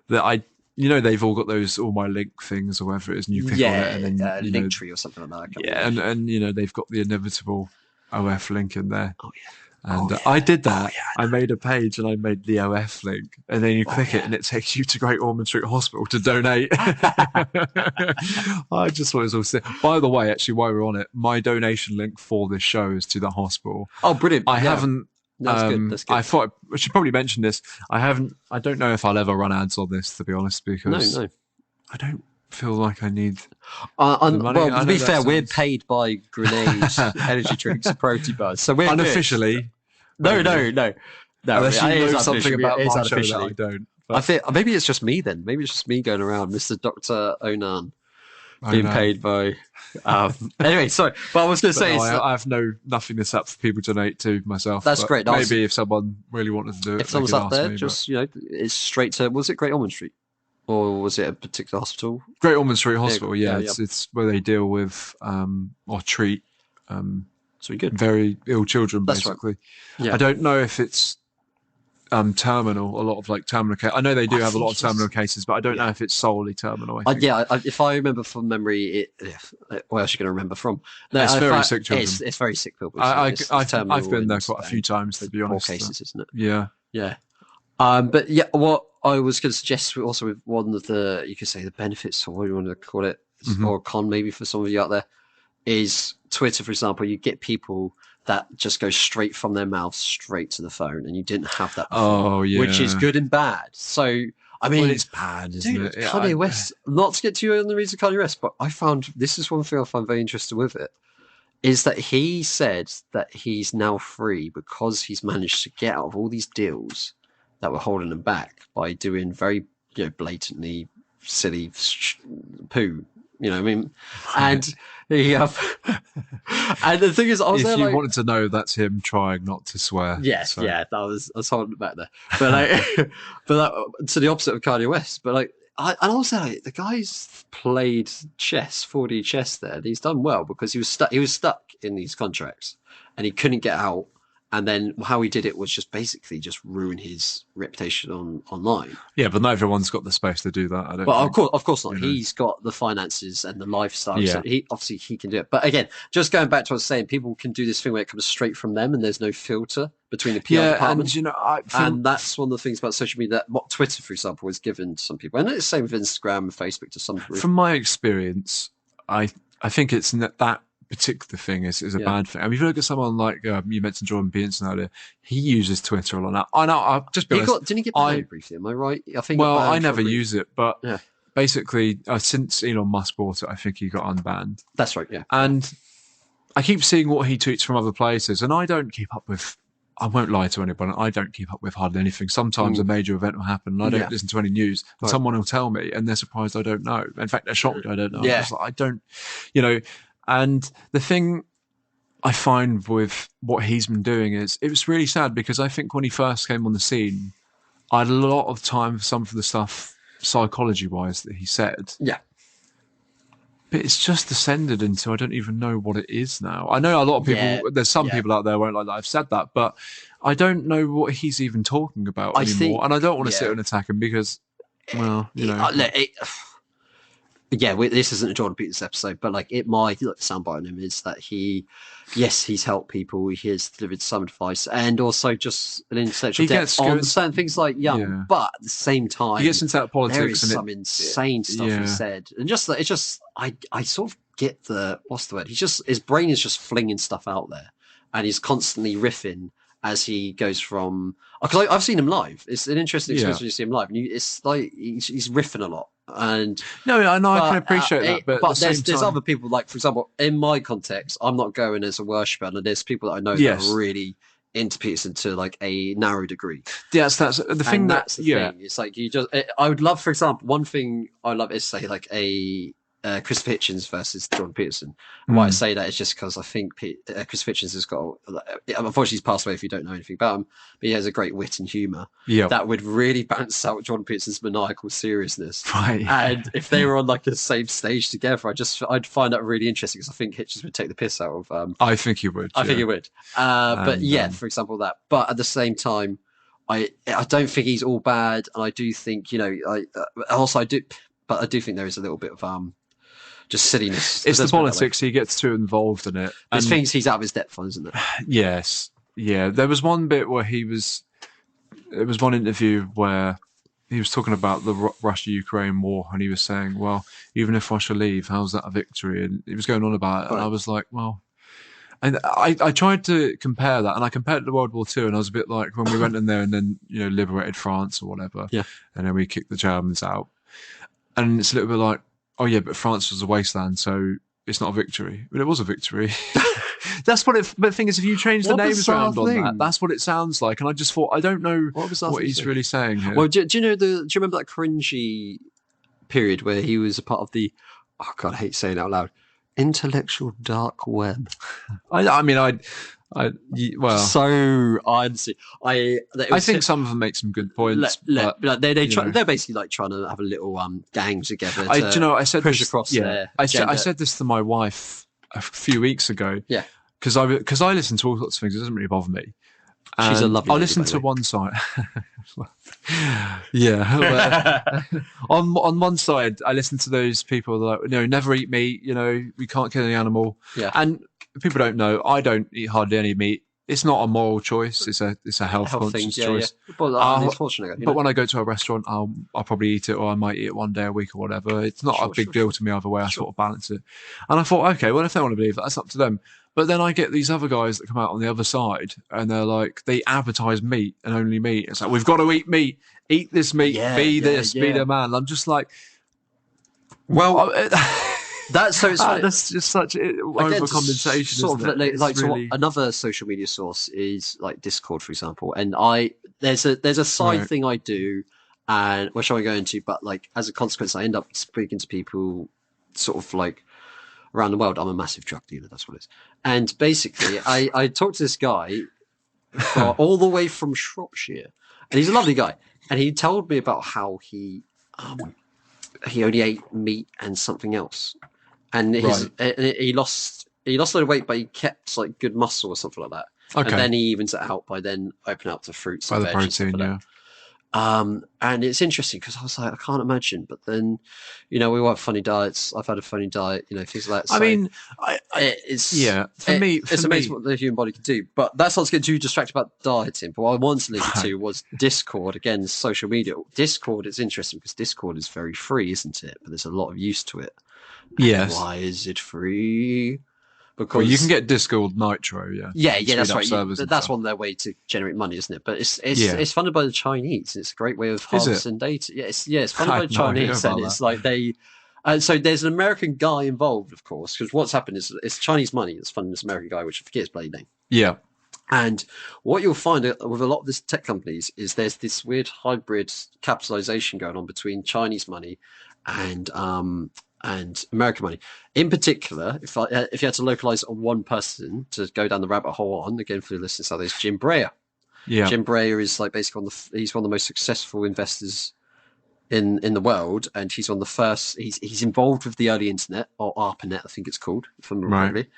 that they've all got those all my link things or whatever it is, and you click on it, and then Linktree or something like that. Yeah, and they've got the inevitable OF link in there. Oh yeah. And I did that. I made a page and I made the OF link, and then you click it and it takes you to Great Ormond Street Hospital to donate. I just thought it was all sick. By the way, actually, while we're on it, my donation link for this show is to the hospital. Oh, brilliant! I haven't. That's good. That's good. I thought I should probably mention this. I don't know if I'll ever run ads on this, to be honest, because I don't feel like I need the money. Well, to be fair, we're paid by Grenade energy drinks and protein bars, so we're unofficially. No. Unless you know something about my show that I don't. But I think maybe it's just me then. Maybe it's just me going around, Mr. Dr. Onan, being paid by. Anyway, sorry, but I was going to say, I have nothing to up for people to donate to myself. That's great. Maybe if someone really wanted to do it, if someone's up there, just it's straight to. Was it Great Ormond Street, or was it a particular hospital? Great Ormond Street Hospital. Yeah. It's where they deal with or treat. Very ill children, basically. Right. Yeah. I don't know if it's terminal. A lot of terminal cases. I know they do have a lot of terminal cases, but I don't know if it's solely terminal. If I remember from memory, what else are you going to remember from? No, it's very sick children. It's very sick people. I've been there quite a few times, to be honest. More cases, isn't it? Yeah. But yeah, what I was going to suggest also with one of the, you could say the benefits, or what you want to call it, or con maybe for some of you out there, is Twitter, for example. You get people that just go straight from their mouth straight to the phone, and you didn't have that before, which is good and bad. So, I mean, it's bad, isn't it? Kanye West, not to get to you on the reason of Kanye West, but I found, this is one thing I find very interesting with it, is that he said that he's now free because he's managed to get out of all these deals that were holding him back by doing very, blatantly silly poo. You know what I mean? And and the thing is, I was if there, you wanted to know, that's him trying not to swear. Yes, I was holding it back there. But to the opposite of Kanye West. But I was there, the guy's played chess, 4D chess there, and he's done well because he was stuck. He was stuck in these contracts, and he couldn't get out. And then how he did it was just basically just ruin his reputation online. Yeah, but not everyone's got the space to do that. Of course not. He's got the finances and the lifestyle. Yeah. So he can do it. But again, just going back to what I was saying, people can do this thing where it comes straight from them and there's no filter between the PR department. And that's one of the things about social media, that what Twitter, for example, is given to some people. And it's the same with Instagram and Facebook to some degree. From my experience, I think it's that particular thing is a bad thing. I mean, if you look at someone like you mentioned Jordan Peterson earlier, he uses Twitter a lot now. I know. I'll just be honest. Didn't he get banned briefly? Am I right? I think. Well, I never use it, but basically, since Elon Musk bought it, I think he got unbanned. That's right. Yeah. And I keep seeing what he tweets from other places, and I don't keep up with. I won't lie to anybody. I don't keep up with hardly anything. Sometimes a major event will happen, and I don't listen to any news, and someone will tell me, and they're surprised I don't know. In fact, they're shocked I don't know. Yeah. I don't, And the thing I find with what he's been doing is, it was really sad because I think when he first came on the scene, I had a lot of time for some of the stuff psychology-wise that he said. Yeah. But it's just descended into, I don't even know what it is now. I know a lot of people, there's some people out there who won't like that I've said that, but I don't know what he's even talking about anymore. And I don't want to sit and attack him because, this isn't a Jordan Peterson episode, but my soundbite on him is that he's helped people, he has delivered some advice, and also just an intellectual depth on certain things like Young, but at the same time, he gets into that politics, there is some insane stuff he said, and I sort of get what's the word? His brain is just flinging stuff out there, and he's constantly riffing as he goes from. Because I've seen him live. It's an interesting experience when you see him live, and it's like he's riffing a lot. And I can appreciate that, but there's other people, like for example, in my context, I'm not going as a worshipper, and there's people that I know that are really into Peterson to a narrow degree. Yes, that's the thing. That's the thing. It's like I would love, for example, one thing I love is say a Christopher Hitchens versus Jordan Peterson. And why I say that is just because I think Christopher Hitchens has got, unfortunately he's passed away if you don't know anything about him, but he has a great wit and humour that would really balance out Jordan Peterson's maniacal seriousness. Right. And if they were on like the same stage together, I'd find that really interesting because I think Hitchens would take the piss out of. I think he would. I think he would. But for example, that. But at the same time, I don't think he's all bad, and I do think I do think there is a little bit of just silliness. It's the politics. He gets too involved in it. There's things he's out of his depth on, isn't it? Yes. Yeah. There was one bit where it was one interview where he was talking about the Russia-Ukraine war, and he was saying, well, even if Russia leave, how's that a victory? And he was going on about it, and I was like, well... And I tried to compare that, and I compared it to World War II, and I was a bit like when we went in there and then, liberated France or whatever, and then we kicked the Germans out. And it's a little bit like, oh yeah, but France was a wasteland, so it's not a victory. But it was a victory. That's what it. But the thing is, if you change the names around on that, that's what it sounds like. And I just thought, I don't know what he's really saying here. Well, do you remember that cringy period where he was a part of the? Oh God, I hate saying it out loud. Intellectual dark web. So honestly, I think some of them make some good points. But they're basically like trying to have a little gang together. I said push this, across there. I said this to my wife a few weeks ago. Yeah, because I listen to all sorts of things. It doesn't really bother me. She's a lovely lady, I listen to one side. Yeah. On one side, I listen to those people that never eat meat. We can't kill any animal. Yeah. And people don't know. I don't eat hardly any meat. It's not a moral choice. It's a health conscious choice. Yeah. But when I go to a restaurant, I'll probably eat it, or I might eat it one day a week or whatever. It's not a big deal to me either way. I sort of balance it. And I thought, okay, well, if they want to believe that, that's up to them. But then I get these other guys that come out on the other side, and they're like, they advertise meat and only meat. It's like, we've got to eat meat. Eat this meat. Be the man. I'm just like, well, that's just such overcompensation. Sort of really... another social media source is like Discord, for example. And there's a side thing I do, and which I won't go into, but like as a consequence, I end up speaking to people sort of like around the world. I'm a massive drug dealer, that's what it is. And basically, I talked to this guy all the way from Shropshire, and he's a lovely guy. And he told me about how he only ate meat and something else, and he lost a lot of weight, but he kept like good muscle or something like that. Okay. And then he evens it out by then opening up to fruits and veg and stuff like that. And it's interesting because I was like, I can't imagine. But then, we all have funny diets. I've had a funny diet, things like that. So it's amazing what the human body can do. But that's not to get too distracted about dieting. But what I wanted to link to was Discord. Again, social media. Discord is interesting because Discord is very free, isn't it? But there's a lot of use to it. Yes. And why is it free? Because you can get Discord Nitro, that's right. That's one of their way to generate money, isn't it? But it's funded by the Chinese. It's a great way of harvesting data. It's funded by the Chinese, and it's like they. So there's an American guy involved, of course, because what's happened is it's Chinese money that's funding this American guy, which I forget his bloody name. Yeah. And what you'll find with a lot of these tech companies is there's this weird hybrid capitalization going on between Chinese money and American money. In particular, if you had to localize on one person to go down the rabbit hole on, again for the listeners out there, is Jim Breyer. Yeah. Jim Breyer is like basically he's one of the most successful investors in the world, and he's one of the first. He's involved with the early internet, or ARPANET, I think it's called, if I'm remembering correctly.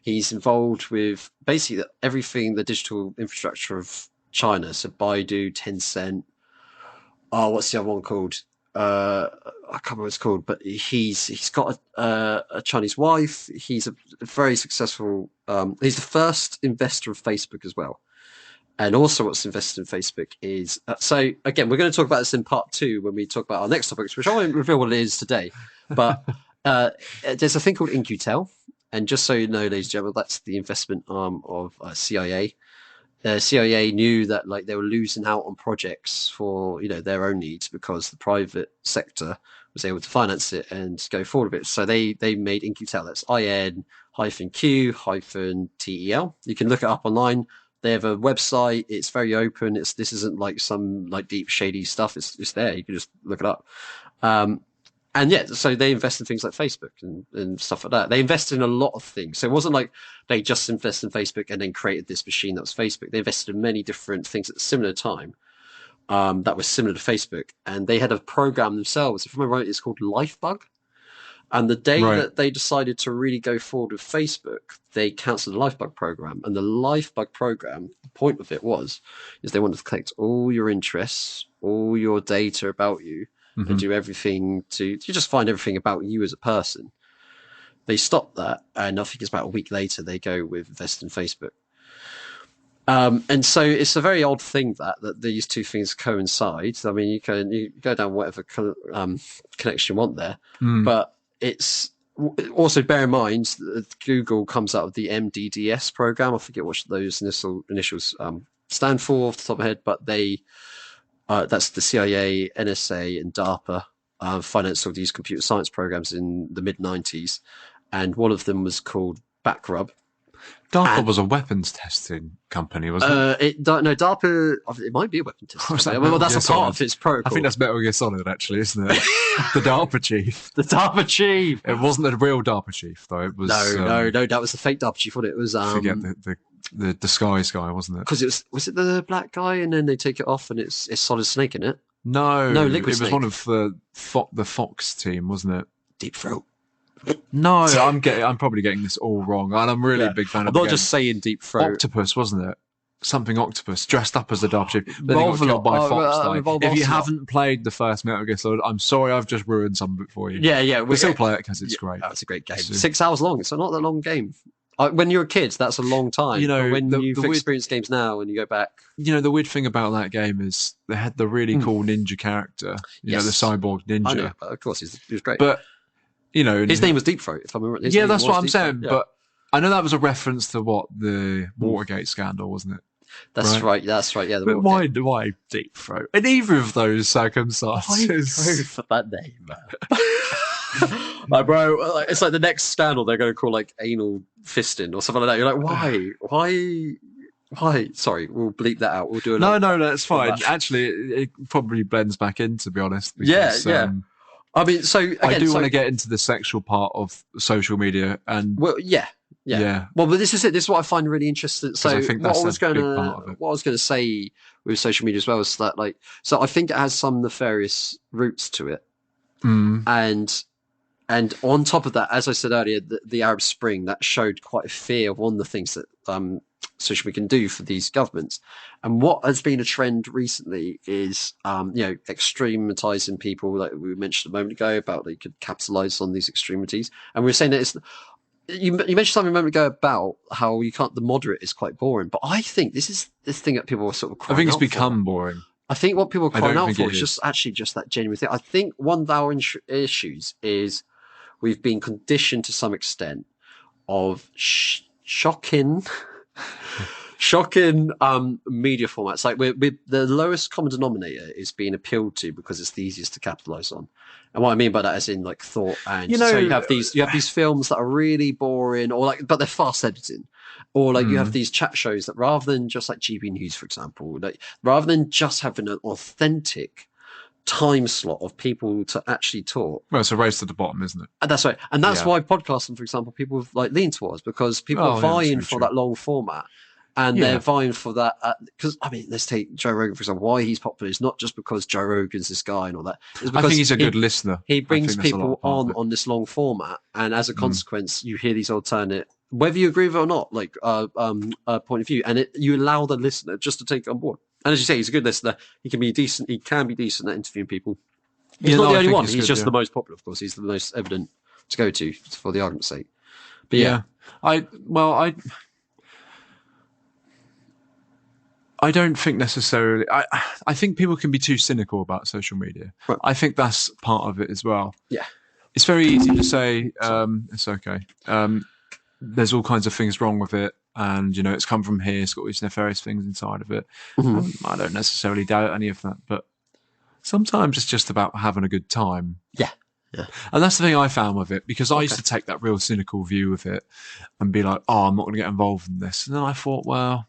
He's involved with basically everything, the digital infrastructure of China. So Baidu, Tencent. Oh, what's the other one called? I can't remember what it's called, but he's got a Chinese wife. He's a very successful. He's the first investor of Facebook as well. And also what's invested in Facebook is... so, again, we're going to talk about this in part 2 when we talk about our next topics, which I won't reveal what it is today. But there's a thing called In-Q-Tel. And just so you know, ladies and gentlemen, that's the investment arm of CIA. CIA knew that they were losing out on projects for their own needs because the private sector was able to finance it and go forward with it. So they made In-Q-Tel. That's IN-Q-Tel. You can look it up online. They have a website. It's very open. This isn't like some deep shady stuff. It's there. You can just look it up. And yeah, so they invest in things like Facebook and stuff like that. They invested in a lot of things. So it wasn't like they just invested in Facebook and then created this machine that was Facebook. They invested in many different things at a similar time that was similar to Facebook. And they had a program themselves. If I remember right, it's called Lifebug. And the day that they decided to really go forward with Facebook, they cancelled the Lifebug program. And the Lifebug program, the point of it is they wanted to collect all your interests, all your data about you, and do everything to just find everything about you as a person. They stopped that, and I think it's about a week later they go with invest in Facebook. And so it's a very odd thing that these two things coincide. I mean, you go down whatever connection you want there, but it's also bear in mind that Google comes out of the MDDS program. I forget what those initials stand for off the top of my head, but that's the CIA, NSA, and DARPA financed all these computer science programs in the mid-90s. And one of them was called Backrub. DARPA was a weapons testing company, wasn't it? No, DARPA, it might be a weapons testing. Well, that's a part of its protocol. I think that's Metal Gear Solid, actually, isn't it? The DARPA chief. The DARPA chief. It wasn't the real DARPA chief, though. It was no, that was the fake DARPA chief. What it was? I forget the disguise guy, wasn't it? Because was it the black guy, and then they take it off, and it's Solid Snake in it? No, Liquid Snake. It was one of the Fox team, wasn't it? Deep Throat. No, I'm probably getting this all wrong, and I'm really a big fan of. I'm not just saying Deep Throat. Octopus, wasn't it? Something Octopus dressed up as the DARPA chief. Then he got killed by Fox. If you haven't played the first Metal Gear Solid, I'm sorry, I've just ruined some of it for you. Yeah, we still play it because it's great. It's a great game. 6 hours long. It's not that long game. When you're a kid, that's a long time. You know, when you've experienced games now and you go back. You know, the weird thing about that game is they had the really cool ninja character. You know, the cyborg ninja. I know, of course, he was great. But you know, his name was Deep Throat. If I remember, yeah, that's what I'm saying. Yeah. But I know that was a reference to the Watergate scandal, wasn't it? That's right. That's right. Yeah. But why Deep Throat? In either of those circumstances, why go for that name, man? Like, bro, it's like the next scandal they're going to call like anal fisting or something like that. You're like, why? Sorry, we'll bleep that out. We'll do it. No, that's fine. Actually, it probably blends back in, to be honest. Because, yeah. I mean, so again, I do want to get into the sexual part of social media, and yeah. Well, but this is it. This is what I find really interesting. So, I think that's what I was going to say with social media as well is that, like, so I think it has some nefarious roots to it, and on top of that, as I said earlier, the Arab Spring that showed quite a fear of one of the things that social media can do for these governments. And what has been a trend recently is, extrematizing people, like we mentioned a moment ago about they could capitalize on these extremities. And we were saying that you mentioned something a moment ago about how the moderate is quite boring. But I think this is this thing that people are sort of crying out for. I think it's become boring. I think what people are crying out for is just that genuine thing. I think one of our issues is we've been conditioned to some extent of shocking media formats. Like we're the lowest common denominator is being appealed to because it's the easiest to capitalize on. And what I mean by that is in like thought and so you have these films that are really boring but they're fast editing. Or like you have these chat shows that rather than just like GB News, for example, like rather than just having an authentic time slot of people to actually talk. Well, it's a race to the bottom, isn't it? And that's right. And that's why podcasting, for example, people have like leaned towards because people are vying for that long format. And they're vying for that because let's take Joe Rogan for example. Why he's popular is not just because Joe Rogan's this guy and all that. It's because I think he's a good listener. He brings people on this long format, and as a consequence, you hear these alternate, whether you agree with it or not, like point of view, and you allow the listener just to take it on board. And as you say, he's a good listener. He can be decent. He can be decent at interviewing people. He's not the only one. He's just the most popular, of course. He's the most evident to go to for the argument's sake. But yeah. I don't think necessarily. I think people can be too cynical about social media. Right. I think that's part of it as well. Yeah, it's very easy to say it's okay. There's all kinds of things wrong with it, and it's come from here. It's got these nefarious things inside of it. I don't necessarily doubt any of that, but sometimes it's just about having a good time. Yeah. And that's the thing I found with it, because I used to take that real cynical view of it and be like, "Oh, I'm not going to get involved in this." And then I thought, well,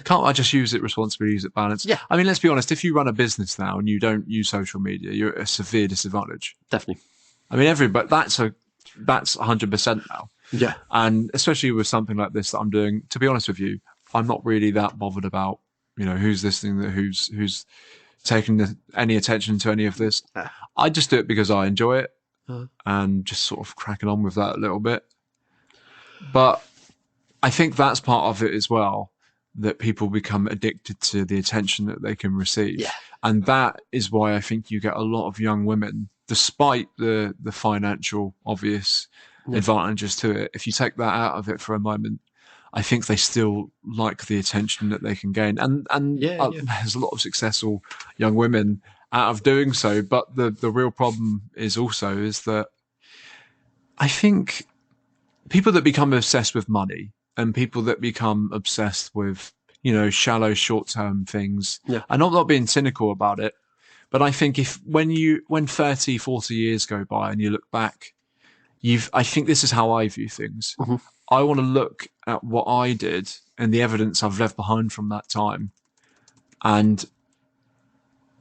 can't I just use it responsibly, use it balanced? Yeah. I mean, let's be honest. If you run a business now and you don't use social media, you're at a severe disadvantage. Definitely. I mean, but that's 100% now. Yeah. And especially with something like this that I'm doing, to be honest with you, I'm not really that bothered about, who's listening, who's taking any attention to any of this. I just do it because I enjoy it and just sort of cracking on with that a little bit. But I think that's part of it as well, that people become addicted to the attention that they can receive. Yeah. And that is why I think you get a lot of young women, despite the financial obvious advantages to it. If you take that out of it for a moment, I think they still like the attention that they can gain. And there's a lot of successful young women out of doing so. But the real problem is that I think people that become obsessed with money and people that become obsessed with, shallow short-term things, and I'm not being cynical about it, but I think when 30, 40 years go by and you look back, I think this is how I view things. Mm-hmm. I want to look at what I did and the evidence I've left behind from that time and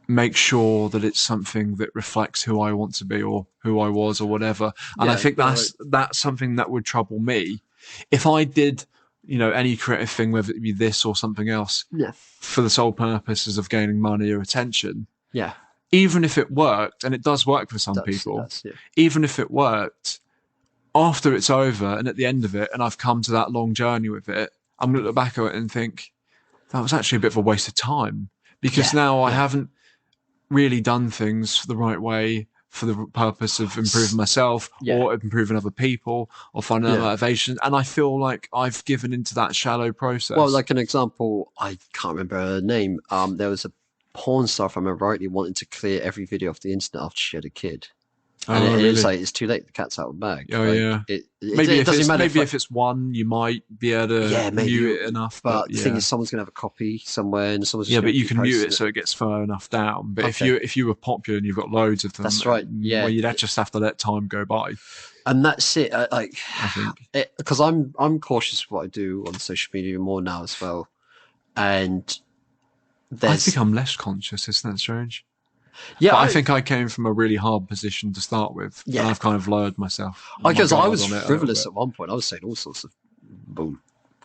make sure that it's something that reflects who I want to be or who I was or whatever. And I think that's something that would trouble me. If I did, any creative thing, whether it be this or something else, for the sole purposes of gaining money or attention, even if it worked, and it does work for some people, even if it worked, after it's over and at the end of it, and I've come to that long journey with it, I'm going to look back at it and think, that was actually a bit of a waste of time, because now I haven't really done things the right way for the purpose of improving myself or improving other people or finding motivation. And I feel like I've given into that shallow process. Well, like an example, I can't remember her name. There was a porn star, if I remember rightly, wanting to clear every video off the internet after she had a kid. And it's like, it's too late. The cat's out of the bag. Oh, like, yeah. It doesn't matter. If it's one, you might be able to mute it enough. But the thing is, someone's going to have a copy somewhere, and someone's just but you can mute it so it gets far enough down. But if you were popular and you've got loads of them, that's right. Yeah, well, you'd just have to let time go by. And that's it. I think because I'm cautious of what I do on social media more now as well, and I've become less conscious. Isn't that strange? Yeah, but I think I came from a really hard position to start with, and I've kind of lowered myself. Because I was frivolous at one point. I was saying all sorts of bull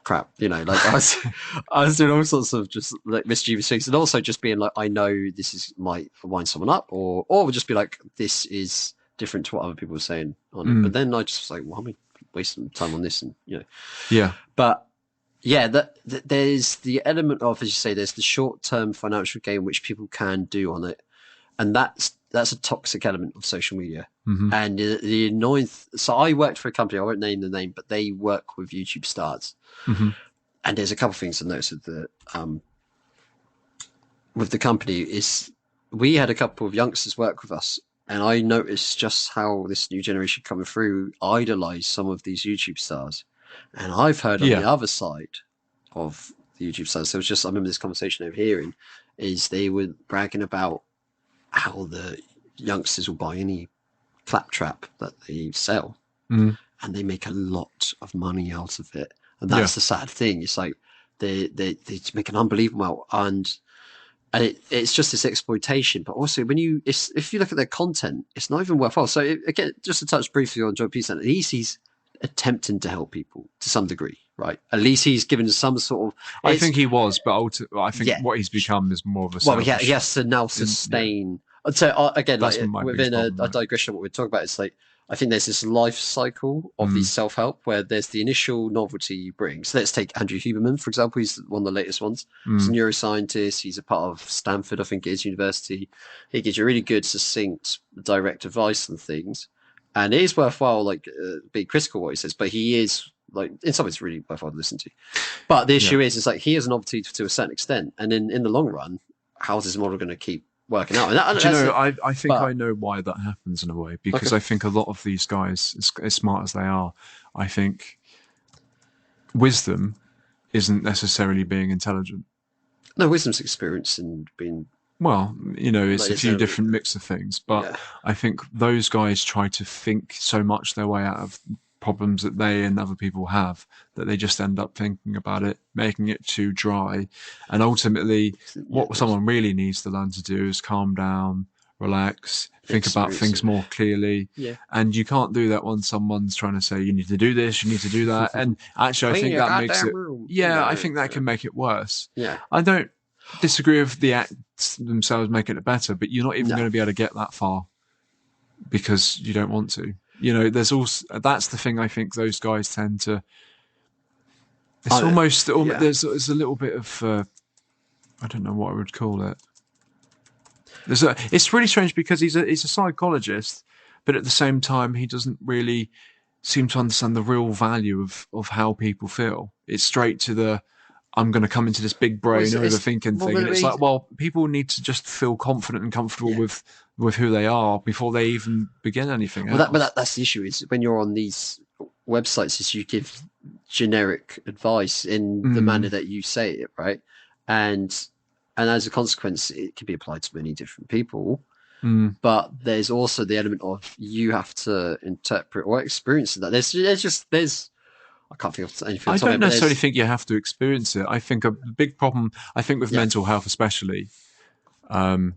crap, like I was doing all sorts of just like mischievous things, and also just being like, I know this might wind someone up, or just be like, this is different to what other people were saying on it. But then I just was like, well, I'm wasting time on this, and But there's the element of, as you say, there's the short-term financial gain which people can do on it. And that's a toxic element of social media. Mm-hmm. And the annoying... So I worked for a company, I won't name the name, but they work with YouTube stars. Mm-hmm. And there's a couple of things to notice with the company is we had a couple of youngsters work with us, and I noticed just how this new generation coming through idolize some of these YouTube stars. And I've heard on the other side of the YouTube stars, so it was just, I remember this conversation overhearing, is they were bragging about how the youngsters will buy any claptrap that they sell, and they make a lot of money out of it. And that's the sad thing. It's like they make an unbelievable amount, and it's just this exploitation. But also, if you look at their content, it's not even worthwhile. So again, just to touch briefly on John Peterson, at least he's attempting to help people to some degree, right? At least he's given some sort of... I think he was, but I think what he's become is more of a... Well, he has to now sustain... So again, like, within a digression of what we're talking about, it's like, I think there's this life cycle of these self-help where there's the initial novelty you bring. So let's take Andrew Huberman, for example. He's one of the latest ones. He's a neuroscientist. He's a part of Stanford, I think it is, university. He gives you really good, succinct, direct advice and things. And it is worthwhile, like, being critical what he says, but he is, like, in some ways, really worthwhile to listen to. But the issue is, it's like, he has a novelty to a certain extent. And in the long run, how is this model going to keep working out? And I think I know why that happens in a way, because I think a lot of these guys, as smart as they are, I think wisdom isn't necessarily being intelligent. No, wisdom's experience and being... Well, it's a few different mix of things, but I think those guys try to think so much their way out of problems that they and other people have that they just end up thinking about it, making it too dry. And ultimately, what someone really needs to learn to do is calm down, relax, think about things more clearly. Yeah. And you can't do that when someone's trying to say, you need to do this, you need to do that. And actually, I think that makes it, I think that can make it worse. Yeah. I don't disagree with the acts themselves making it better, but you're not even going to be able to get that far because you don't want to. You know, there's also, that's the thing I think those guys tend to, it's there's a little bit of, I don't know what I would call it. It's really strange because he's a psychologist, but at the same time, he doesn't really seem to understand the real value of how people feel. It's straight to the, I'm going to come into this big brain overthinking thing. And it's like, well, people need to just feel confident and comfortable with who they are before they even begin anything else. But that's the issue, is when you're on these websites, is you give generic advice in the manner that you say it, right? And as a consequence, it can be applied to many different people. But there's also the element of you have to interpret or experience that. There's I can't think of anything. I don't necessarily think you have to experience it. I think a big problem, with mental health especially, a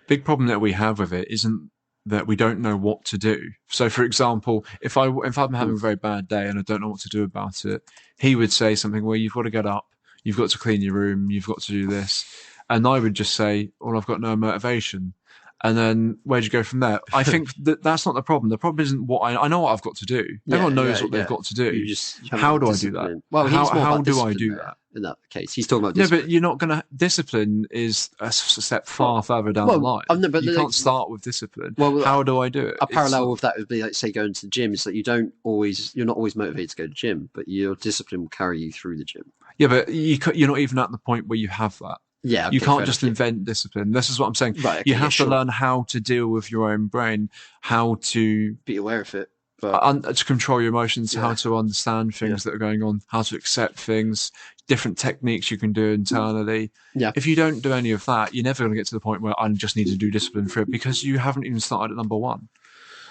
big problem that we have with it isn't that we don't know what to do. So, for example, if I'm having a very bad day and I don't know what to do about it, he would say something where you've got to get up, you've got to clean your room, you've got to do this. And I would just say, well, I've got no motivation. And then where'd you go from there? I think that's not the problem. The problem isn't what I know what I've got to do. Everyone knows what they've got to do. How do I do that? Well, how do I do that? In that case, he's talking about discipline. No, but you're not going to. Discipline is a step further down the line. But you can't start with discipline. Well, how do I do it? A parallel with that would be like, say, going to the gym. Is that you're not always motivated to go to the gym, but your discipline will carry you through the gym. Yeah, but you're not even at the point where you have that. Yeah, you can't just invent discipline. This is what I'm saying. Right, you have to learn how to deal with your own brain, how to be aware of it, to control your emotions, how to understand things that are going on, how to accept things, different techniques you can do internally. Yeah. If you don't do any of that, you're never going to get to the point where I just need to do discipline for it because you haven't even started at number one.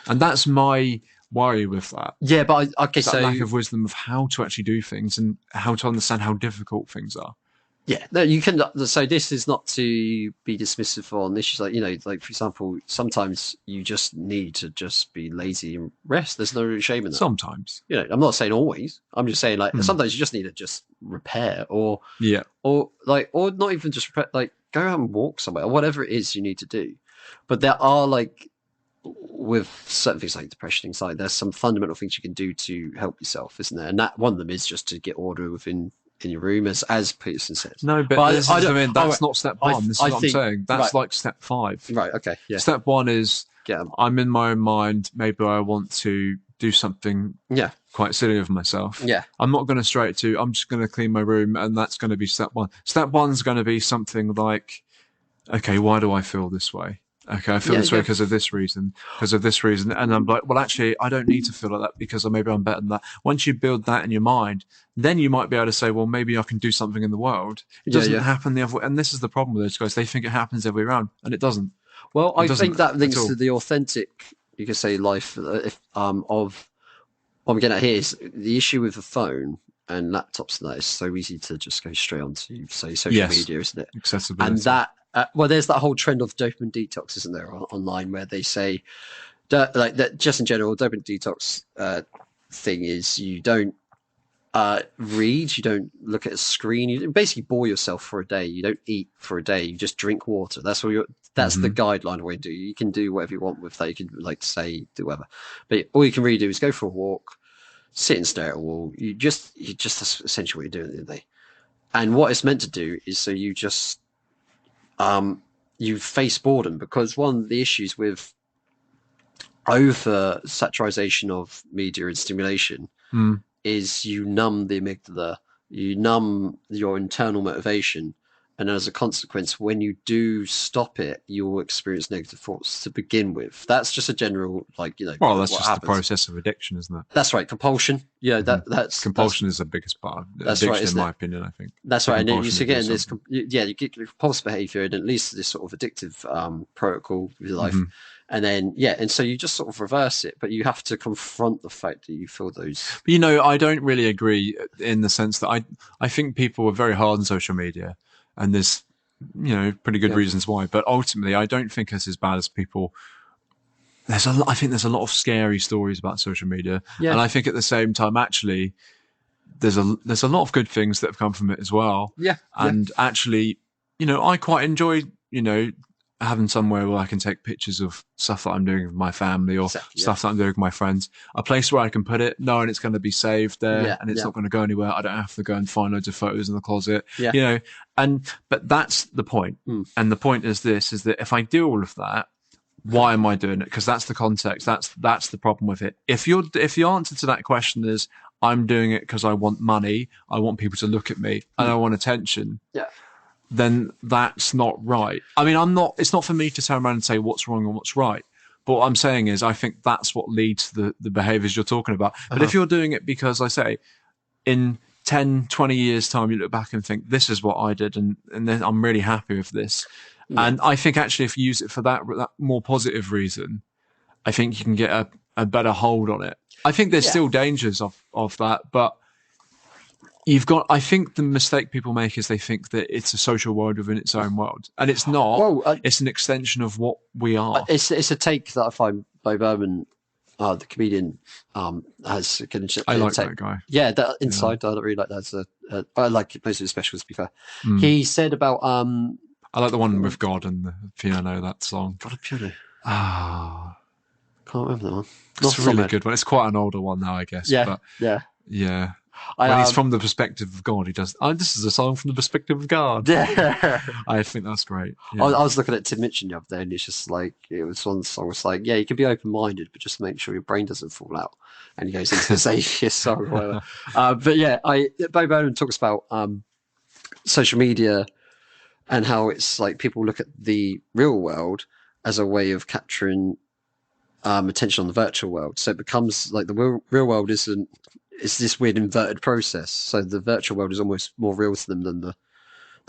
And that's my worry with that. Yeah, but so lack of wisdom of how to actually do things and how to understand how difficult things are. Yeah, no, you can. So this is not to be dismissive on issues like, like for example, sometimes you just need to just be lazy and rest. There's no shame in that. Sometimes, I'm not saying always. I'm just saying sometimes you just need to just repair or not even just repair, like go out and walk somewhere or whatever it is you need to do. But there are with certain things like depression, things like there's some fundamental things you can do to help yourself, isn't there? And that one of them is just to get order in your room, as Peterson says. No, but that's not step one. This is what I'm saying. That's like step 5. Right, okay. Yeah. Step 1 is I'm in my own mind. Maybe I want to do something quite silly of myself. Yeah. I'm not going to straight to, I'm just going to clean my room, and that's going to be step 1. Step 1 is going to be something like, okay, why do I feel this way? Okay, I feel this way because of this reason, and I'm like, well, actually, I don't need to feel like that because maybe I'm better than that. Once you build that in your mind, then you might be able to say, well, maybe I can do something in the world. It doesn't happen the other way, and this is the problem with those guys. They think it happens every round, and it doesn't. Well, I think that links to the authentic, you could say, life of what I'm getting at here is the issue with the phone and laptops and that is so easy to just go straight onto, say, social media, isn't it? Accessibility. And that. There's that whole trend of dopamine detox, isn't there, online, where they say, that just in general, dopamine detox thing is you don't read, you don't look at a screen, you basically bore yourself for a day. You don't eat for a day. You just drink water. That's what that's the guideline of what you do. You can do whatever you want with that. You can do whatever, but all you can really do is go for a walk, sit and stare at a wall. You just that's essentially what you're doing at the end of the day. And what it's meant to do is so you just you face boredom, because one of the issues with over saturation of media and stimulation is you numb the amygdala, you numb your internal motivation, and as a consequence, when you do stop it, you will experience negative thoughts to begin with. That's just a general, well, that's just the process of addiction, isn't it? That's right. Compulsion. Yeah, that's compulsion is the biggest part of addiction, in my opinion, I think. That's right. And then you get this, you get compulsive behavior, and it leads to this sort of addictive protocol with your life. And then, and so you just sort of reverse it, but you have to confront the fact that you feel those. But, I don't really agree in the sense that I think people are very hard on social media. And there's pretty good reasons why. But ultimately, I don't think it's as bad as people. I think there's a lot of scary stories about social media, and I think at the same time, actually, there's a lot of good things that have come from it as well. Yeah, and actually, I quite enjoy having somewhere where I can take pictures of stuff that I'm doing with my family or stuff that I'm doing with my friends. A place where I can put it, knowing it's going to be saved there and it's not going to go anywhere. I don't have to go and find loads of photos in the closet. Yeah. But that's the point. And the point is that if I do all of that, why am I doing it? Because that's the context. That's the problem with it. If the answer to that question is I'm doing it because I want money, I want people to look at me, and I want attention. Yeah. Then that's not right. I mean, it's not for me to turn around and say what's wrong and what's right. But what I'm saying is I think that's what leads to the behaviors you're talking about. But if you're doing it because, I say, in 10, 20 years' time, you look back and think, this is what I did, and then I'm really happy with this. Yeah. And I think actually if you use it for that more positive reason, I think you can get a better hold on it. I think there's still dangers of that, but I think the mistake people make is they think that it's a social world within its own world, and it's not. Well, it's an extension of what we are. It's a take that I find Bo Burnham, the comedian, has. I like that guy. Yeah, that Inside. I don't really like that. I like most of his specials. To be fair, he said about. I like the one with God and the piano. That song. God and piano. Can't remember that one. It's a really good one. It's quite an older one now, I guess. Yeah. But yeah. When he's from the perspective of God, he does. This is a song from the perspective of God. Yeah, I think that's great. Yeah. I was looking at Tim Minchin the other day, and it's just like it was one song. It's like, you can be open-minded, but just make sure your brain doesn't fall out. And he goes into this atheist song or whatever. But Bo Burnham talks about social media and how it's like people look at the real world as a way of capturing attention on the virtual world. So it becomes like the real world isn't. It's this weird inverted process. So the virtual world is almost more real to them than the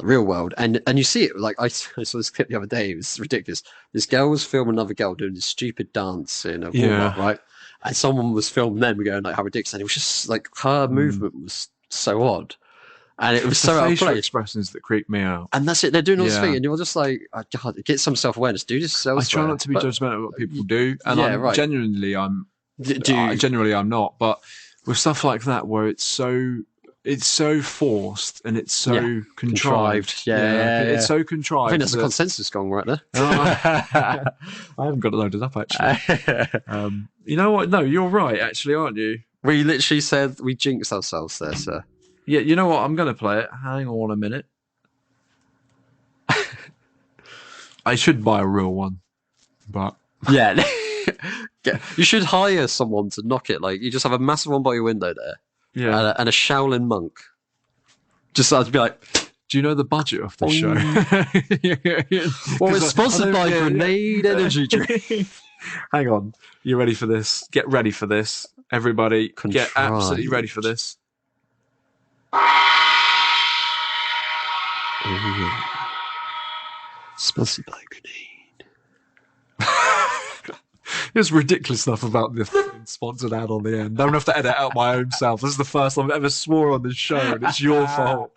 real world. And you see it, like I saw this clip the other day. It was ridiculous. This girl was filming another girl doing this stupid dance in a Walmart, right? And someone was filming them going like, how ridiculous. And it was just like her movement was so odd. And it was so facial expressions that creep me out. And that's it. They're doing all this thing, and you're just like, oh, God, get some self-awareness. Do this elsewhere. I try not to be judgmental of what people do. And genuinely, I'm not. But with stuff like that, where it's so forced and it's so contrived. It's so contrived. I think that's a consensus gong right there. I haven't got it loaded up actually. You know what? No, you're right. Actually, aren't you? We literally said we jinxed ourselves there, sir. Yeah, you know what? I'm going to play it. Hang on a minute. I should buy a real one, but yeah. You should hire someone to knock it. Like you just have a massive one by your window there, and a Shaolin monk. Just to be like, do you know the budget of the show? Well, it's sponsored by Grenade Energy Drink. Hang on, you ready for this? Get ready for this, everybody. Get absolutely ready for this. Sponsored by Grenade. There's ridiculous stuff about this sponsored ad on the end. I'm going to have to edit out my own self. This is the first time I've ever swore on this show, and it's your fault.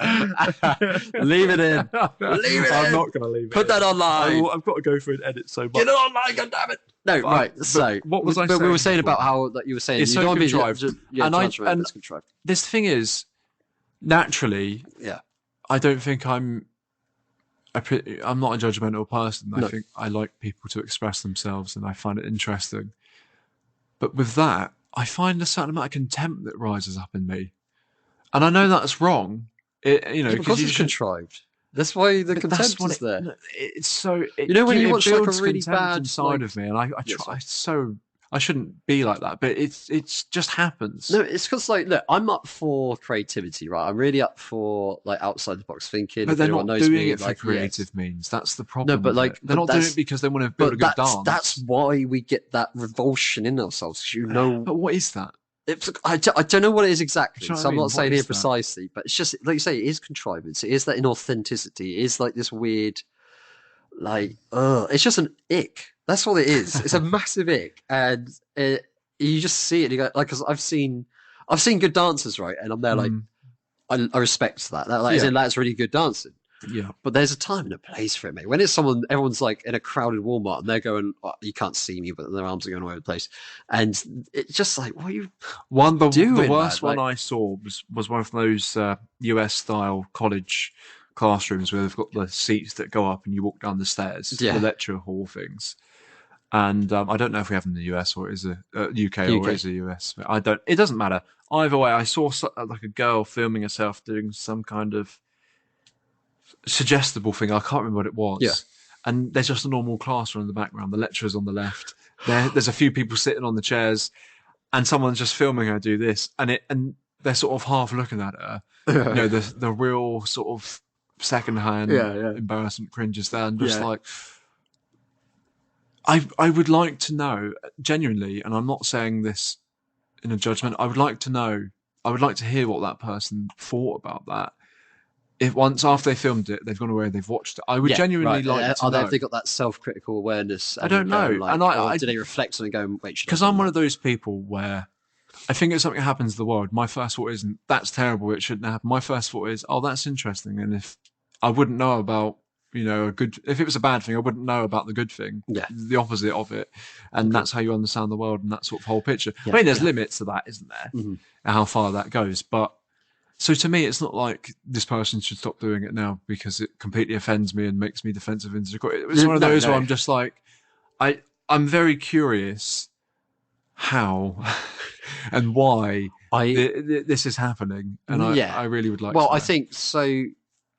Leave it in. I'm not going to leave it. Put that online. I've got to go through and edit so much. Get it online, goddammit. No, right. So, what was I saying? We were saying about how you were saying it's so contrived. And it's contrived. This thing is, naturally, I don't think I'm not a judgmental person. I think I like people to express themselves, and I find it interesting. But with that, I find a certain amount of contempt that rises up in me, and I know that's wrong. Because it's contrived. That's why the contempt is there. It's so. When you watch like a really bad inside of me, and I try so. I shouldn't be like that, but it's just happens. No, it's because look, I'm up for creativity, right? I'm really up for like outside the box thinking. But they're not doing it for creative means. That's the problem. No, but they're not doing it because they want to build a good dance. That's why we get that revulsion in ourselves. But what is that? I don't know what it is exactly, so I'm not saying here precisely. But it's just like you say, it is contrivance. It is that inauthenticity. It is like this weird, it's just an ick. That's what it is. It's a massive ick, and you just see it. And you go, because I've seen good dancers, right? And I'm there like, I respect that. That's really good dancing. Yeah. But there's a time and a place for it, mate. When it's everyone's like in a crowded Walmart and they're going, oh, you can't see me, but their arms are going all over the place. And it's just like, what are you doing? The worst one I saw was one of those US style college classrooms where they've got the seats that go up and you walk down the stairs, the lecture hall things. And I don't know if we have them in the US or it is a UK or it is a US. It doesn't matter. Either way, I saw like a girl filming herself doing some kind of suggestible thing. I can't remember what it was. Yeah. And there's just a normal classroom in the background. The lecturer's on the left. There's a few people sitting on the chairs, and someone's just filming her do this. And they're sort of half looking at her. You know, the real sort of secondhand embarrassment cringe is there. And just like, I would like to know genuinely, and I'm not saying this in a judgment. I would like to hear what that person thought about that. If once after they filmed it, they've gone away, they've watched it. I would genuinely like to know. Have they got that self-critical awareness? I don't know. Like, do they reflect on it and go, wait, because I'm one of those people where I think if something happens to the world, my first thought isn't, that's terrible, it shouldn't happen. My first thought is, oh, that's interesting. And if I wouldn't know about, you know, if it was a bad thing, I wouldn't know about the good thing, the opposite of it. And that's how you understand the world and that sort of whole picture. I mean, there's limits to that, isn't there? Mm-hmm. And how far that goes. But so to me, it's not like this person should stop doing it now because it completely offends me and makes me defensive. It's one of those where I'm just like, I'm very curious how and why this is happening. And I really would like to know. I think so.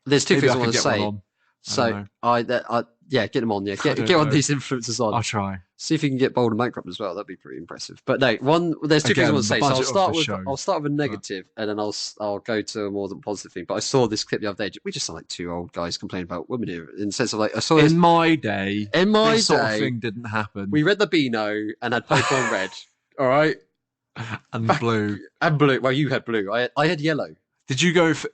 There's two things I want to say. So get them on. Yeah, get on these influencers on. I'll try. See if you can get Bold and Bankrupt as well. That'd be pretty impressive. But no, there's two things I want to say. So I'll start with a negative, and then I'll go to a more than positive thing. But I saw this clip the other day. We just sound like two old guys complaining about women here, in the sense of like I saw in my day, this sort of thing didn't happen. We read the Beano and had Pokemon Red. All right, and blue and blue. Well, you had blue. I had yellow. Did you go for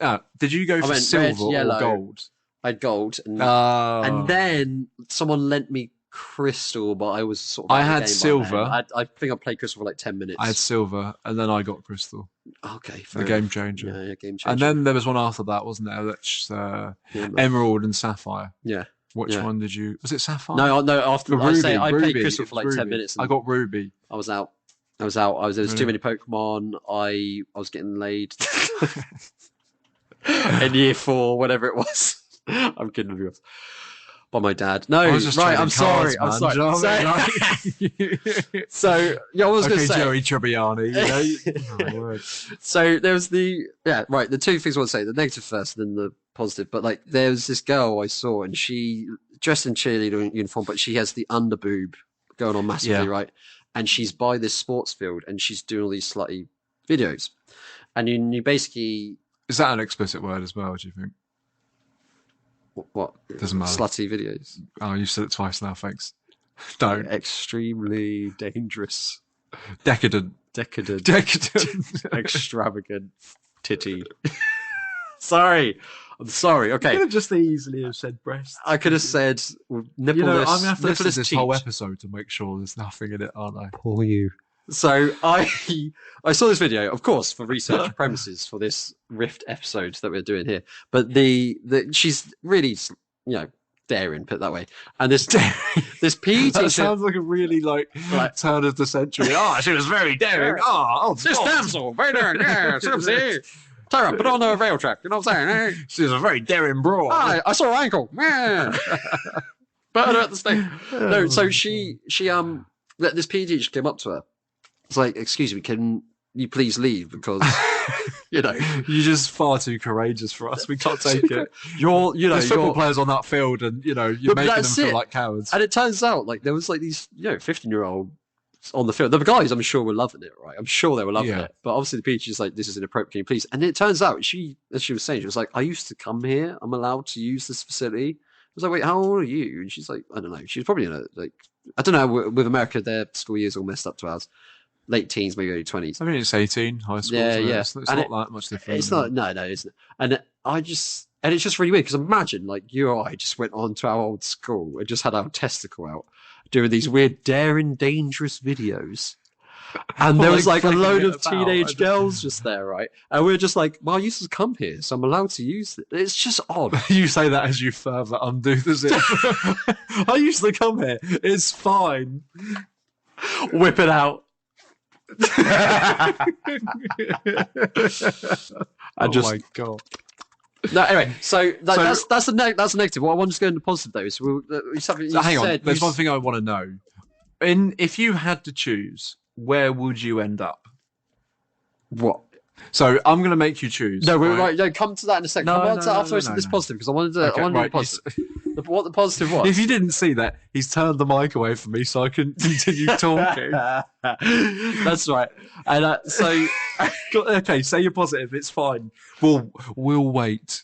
silver or gold? I had gold, and then someone lent me crystal, but I was sort of. I had silver. I think I played crystal for like 10 minutes. I had silver, and then I got crystal. Okay, the game changer. Yeah, game changer. And then there was one after that, wasn't there? That's Emerald and Sapphire. Yeah. Which one did you? Was it Sapphire? No. After I played crystal for like 10 minutes. I got Ruby. I was out. There was too many Pokemon. I was getting laid. In year 4, whatever it was. I'm kidding with you. By my dad. No, right. I'm sorry. So yeah, I was going to say Joey Tribbiani. You know? So there was the two things I want to say. The negative first, and then the positive. But like, there was this girl I saw, and she dressed in cheerleader uniform, but she has the underboob going on massively, right? And she's by this sports field, and she's doing all these slutty videos, and you basically. Is that an explicit word as well, do you think? What? Doesn't matter. Slutty videos. Oh, you've said it twice now, thanks. Don't. Extremely dangerous. Decadent. Extravagant. Titty. Sorry. I'm sorry. Okay. You could have just easily have said breast. I could have said nippleless. You know, I'm going to have to listen to this whole episode to make sure there's nothing in it, aren't I? Poor you. So I saw this video, of course, for research premises for this Rift episode that we're doing here. But she's really, daring, put it that way. And this PE teacher... That sounds like a really, turn of the century. She was very daring. This damsel, very daring. Yeah, seriously. Tara, put on a rail track. You know what I'm saying? She was a very daring broad. I saw her ankle. Yeah. Put her at the stake. No, so she this PE teacher came up to her. It's like, excuse me, can you please leave? Because, you're just far too courageous for us. We can't take it. There's football players on that field and, you're making them feel like cowards. And it turns out, there was these, 15-year-olds on the field. The guys, I'm sure, were loving it, right? I'm sure they were loving it. But obviously the teacher's like, this is inappropriate, can you please? And it turns out, as she was saying, she was like, I used to come here. I'm allowed to use this facility. I was like, wait, how old are you? And she's like, I don't know. She was probably in I don't know, with America, their school years all messed up to ours. Late teens, maybe early 20s. I mean, it's 18, high school. Yeah. It's not that much different. It's not, no, isn't it? And it's just really weird because imagine you or I just went on to our old school and just had our testicle out doing these weird, daring, dangerous videos. And there was like a load of teenage girls just there, right? And we were just like, well, I used to come here, so I'm allowed to use it. It's just odd. You say that as you further undo the zip. I used to come here. It's fine. Whip it out. Oh my God. No, anyway, so that's a negative. What I want to go into positive though is something you hang said. On, there's one thing I want to know. If you had to choose, where would you end up? What? So I'm going to make you choose. No, we're right. No, come to that in a second. No, come on to after this positive because I wanted to. Okay, I wanted to positive. What the positive was? If you didn't see that, he's turned the mic away from me so I can continue talking. That's right. And so, okay, say you're positive. It's fine. We'll wait.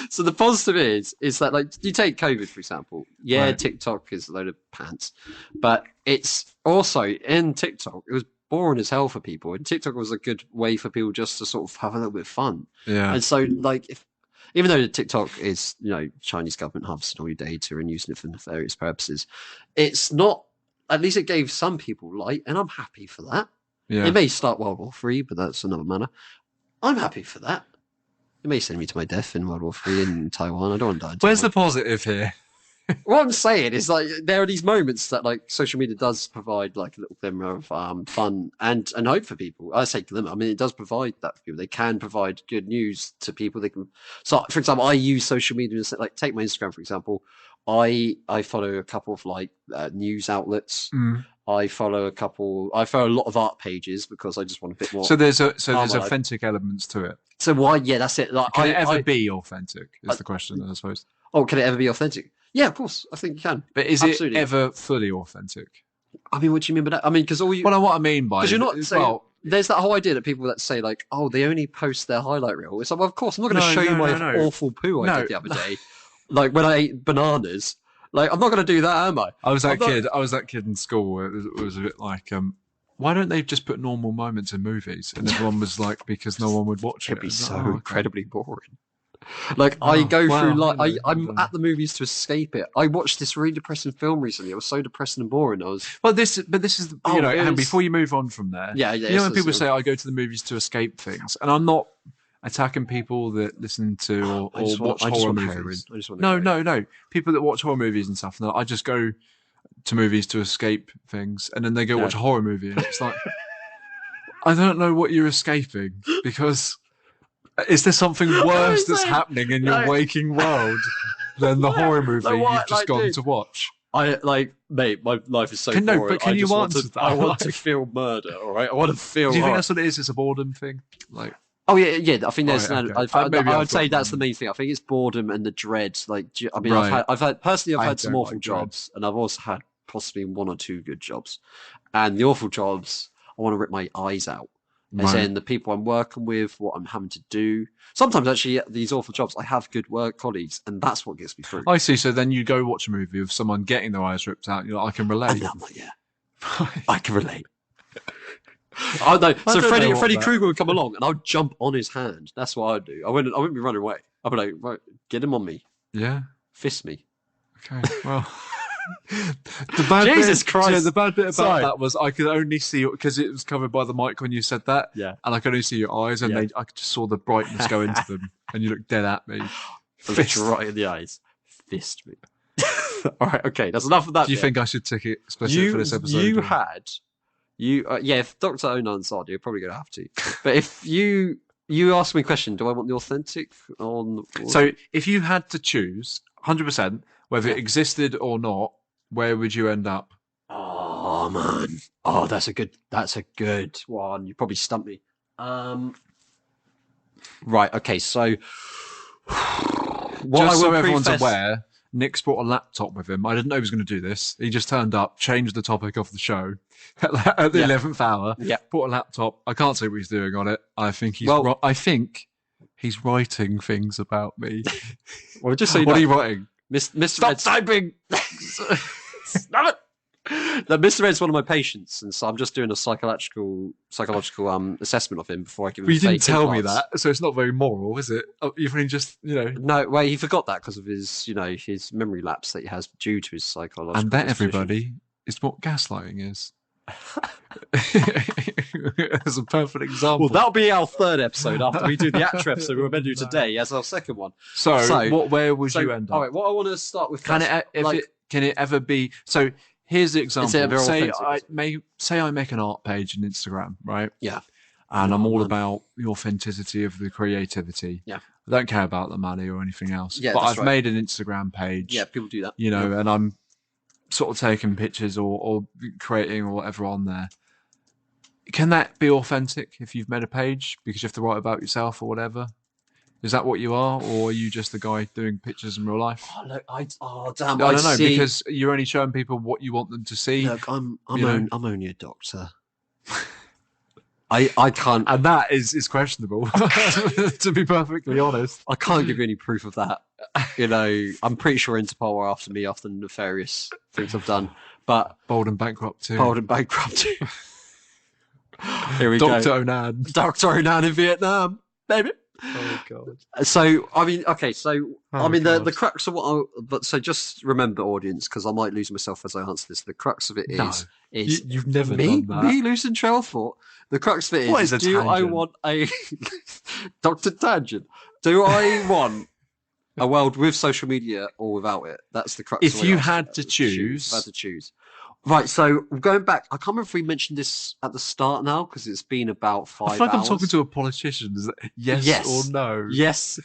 So the positive is that, like, you take COVID for example. Yeah, right. TikTok is a load of pants, but it's also in TikTok. It was boring as hell for people, and TikTok was a good way for people just to sort of have a little bit of fun. Yeah. And so, like, even though TikTok is, Chinese government harvesting all your data and using it for nefarious purposes, it's not. At least it gave some people light, and I'm happy for that. Yeah. It may start World War III, but that's another matter. I'm happy for that. It may send me to my death in World War III in Taiwan. I don't want to die. Where's the positive here? What I'm saying is, like, there are these moments that, like, social media does provide, like, a little glimmer of fun and hope for people. I say glimmer. I mean, it does provide that for people. They can provide good news to people. They can. So, for example, I use social media to, like, take my Instagram for example. I follow a couple of like news outlets. I follow a lot of art pages because I just want a bit more. So there's authentic elements to it. So why? Yeah, that's it. Like, can it ever be authentic? Is the question, I suppose. Oh, can it ever be authentic? Yeah, of course. I think you can. But is it ever fully authentic? I mean, what do you mean by that? I mean, because all you. Well, what I mean by because you're not saying. There's that whole idea that people that say like, oh, they only post their highlight reel. It's like, well, of course, I'm not going to show you my awful poo I did the other day. Like when I ate bananas. Like, I'm not going to do that, am I? I was that kid in school where it was a bit like, why don't they just put normal moments in movies? And everyone was like, because no one would watch it. It'd be so incredibly boring. Like, I go through, like, I'm at the movies to escape it. I watched this really depressing film recently. It was so depressing and boring. But this is, and before you move on from there, when people say I go to the movies to escape things, and I'm not attacking people that listen to or watch horror movies. No. People that watch horror movies and stuff. And I just go to movies to escape things, and then they go watch a horror movie, and it's like, I don't know what you're escaping, because is there something worse that's happening in your waking world than the horror movie you've just gone to watch? Mate, my life is so boring. But can you answer that? I want to feel murder, all right? I want to feel. Do you think that's what it is? It's a boredom thing, like. Oh yeah. I think there's. Okay. I would say that's the main thing. I think it's boredom and the dread. Like, I mean, I've had some awful jobs, and I've also had possibly one or two good jobs. And the awful jobs, I want to rip my eyes out. As in the people I'm working with, what I'm having to do. Sometimes actually, these awful jobs, I have good work colleagues, and that's what gets me through. I see. So then you go watch a movie with someone getting their eyes ripped out. You're like, I can relate. And I'm like, yeah, I can relate. I know. So Freddy Krueger would come along, and I'd jump on his hand. That's what I'd do. I wouldn't be running away. I'd be like, right, get him on me. Yeah. Fist me. Okay. Well. Jesus Christ! Yeah, the bad bit about that was I could only see, because it was covered by the mic when you said that. Yeah. And I could only see your eyes, and I just saw the brightness go into them, and you looked dead at me. Fist right in the eyes. Fist me. All right. Okay. That's enough of that. Do you think I should tick it especially for this episode? If Dr. Onan's on, you're probably going to have to. But if you ask me a question, do I want the authentic on? So if you had to choose 100%, whether it existed or not, where would you end up? Oh man. Oh, that's a good one. You probably stumped me. Right. Okay. So just so everyone's aware, Nick's brought a laptop with him. I didn't know he was going to do this. He just turned up, changed the topic of the show at the 11th hour. Yeah. Brought a laptop. I can't say what he's doing on it. I think he's writing things about me. Well, just so you what are you writing? Mr. Stop typing! Stop it! No, Mr. Red's one of my patients, and so I'm just doing a psychological assessment of him before I give him. But you didn't tell me that, so it's not very moral, is it? You've only just, No, well, he forgot that because of his, his memory lapse that he has due to his psychological. And that, everybody, is what gaslighting is. As a perfect example. Well, that'll be our third episode after we do the actual episode we were meant to do today as our second one. So where would you end up? All right, what I want to start with can it ever be? So here's the example. Say I make an art page on Instagram, right? Yeah. And I'm all about the authenticity of the creativity. Yeah. I don't care about the money or anything else. Yeah, but I've made an Instagram page. Yeah, people do that. You know, and I'm sort of taking pictures or creating or whatever on there. Can that be authentic if you've made a page because you have to write about yourself or whatever? Is that what you are, or are you just the guy doing pictures in real life? Oh, look, damn! I don't know, because you're only showing people what you want them to see. Look, I'm only a doctor. I can't, and that is questionable. To be perfectly honest, I can't give you any proof of that. You know, I'm pretty sure Interpol are after me after the nefarious things I've done. But Bold and Bankrupt too. Bold and Bankrupt too. Here we go. Dr. Onan in Vietnam, baby. Oh god. So I mean, okay. So the crux of but just remember, audience, because I might lose myself as I answer this. The crux of it is you've never me, done that. Me losing trail of thought. The crux of it is do I want a Dr. Tangent? Do I want a world with social media or without it? That's the crux. If you had to choose, Right, so going back, I can't remember if we mentioned this at the start now because it's been about 5 hours. I feel like I'm talking to a politician. Is that yes or no? Yes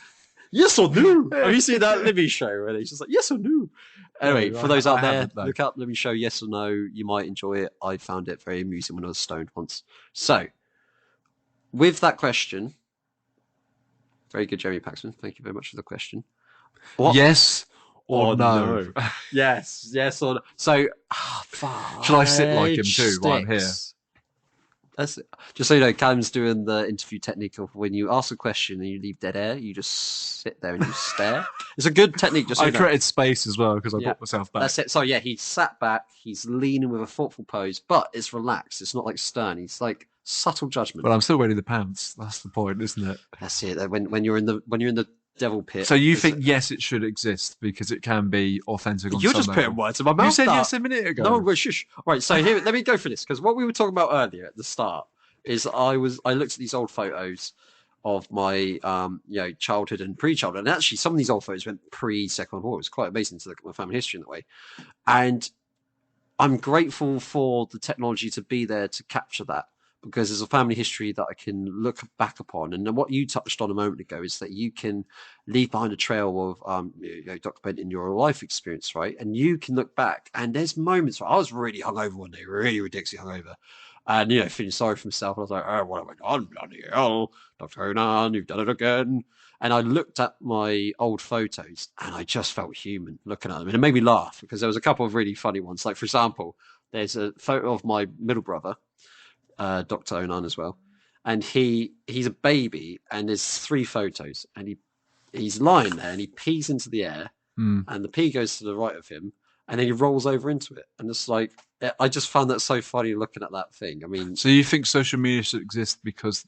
or no? Have you seen that Libby show where he's just like yes or no? Anyway, for those out there, look up Libby show, yes or no. You might enjoy it. I found it very amusing when I was stoned once. So, with that question, very good, Jeremy Paxman. Thank you very much for the question. What? Yes or no? Yes or no. So, shall I sit like him too while I'm here? That's it. Just so you know, Callum's doing the interview technique of when you ask a question and you leave dead air, you just sit there and you stare. It's a good technique. Just so I created space as well because I brought myself back. That's it. So yeah, he sat back. He's leaning with a thoughtful pose, but it's relaxed. It's not like stern. He's like subtle judgment. But I'm still wearing the pants. That's the point, isn't it? That's it. When you're in the devil pit. So you think yes, it should exist because it can be authentic. You're just putting words in my mouth. You said yes a minute ago. No, but shush. Right. So here, let me go for this because what we were talking about earlier at the start is I looked at these old photos of my childhood and pre-childhood, and actually some of these old photos went pre-Second World War. It was quite amazing to look at my family history in that way, and I'm grateful for the technology to be there to capture that. Because there's a family history that I can look back upon. And what you touched on a moment ago is that you can leave behind a trail of documenting your life experience, right? And you can look back and there's moments where I was really hungover one day, really ridiculously hungover. And, feeling sorry for myself. And I was like, oh, what have I done? Bloody hell, Dr. Onan, you've done it again. And I looked at my old photos and I just felt human looking at them. And it made me laugh because there was a couple of really funny ones. Like, for example, there's a photo of my middle brother, Dr. Onan as well, and he's a baby, and there's 3 photos, and he's lying there, and he pees into the air, and the pee goes to the right of him, and then he rolls over into it, and it's like I just found that so funny looking at that thing. I mean, so you think social media should exist because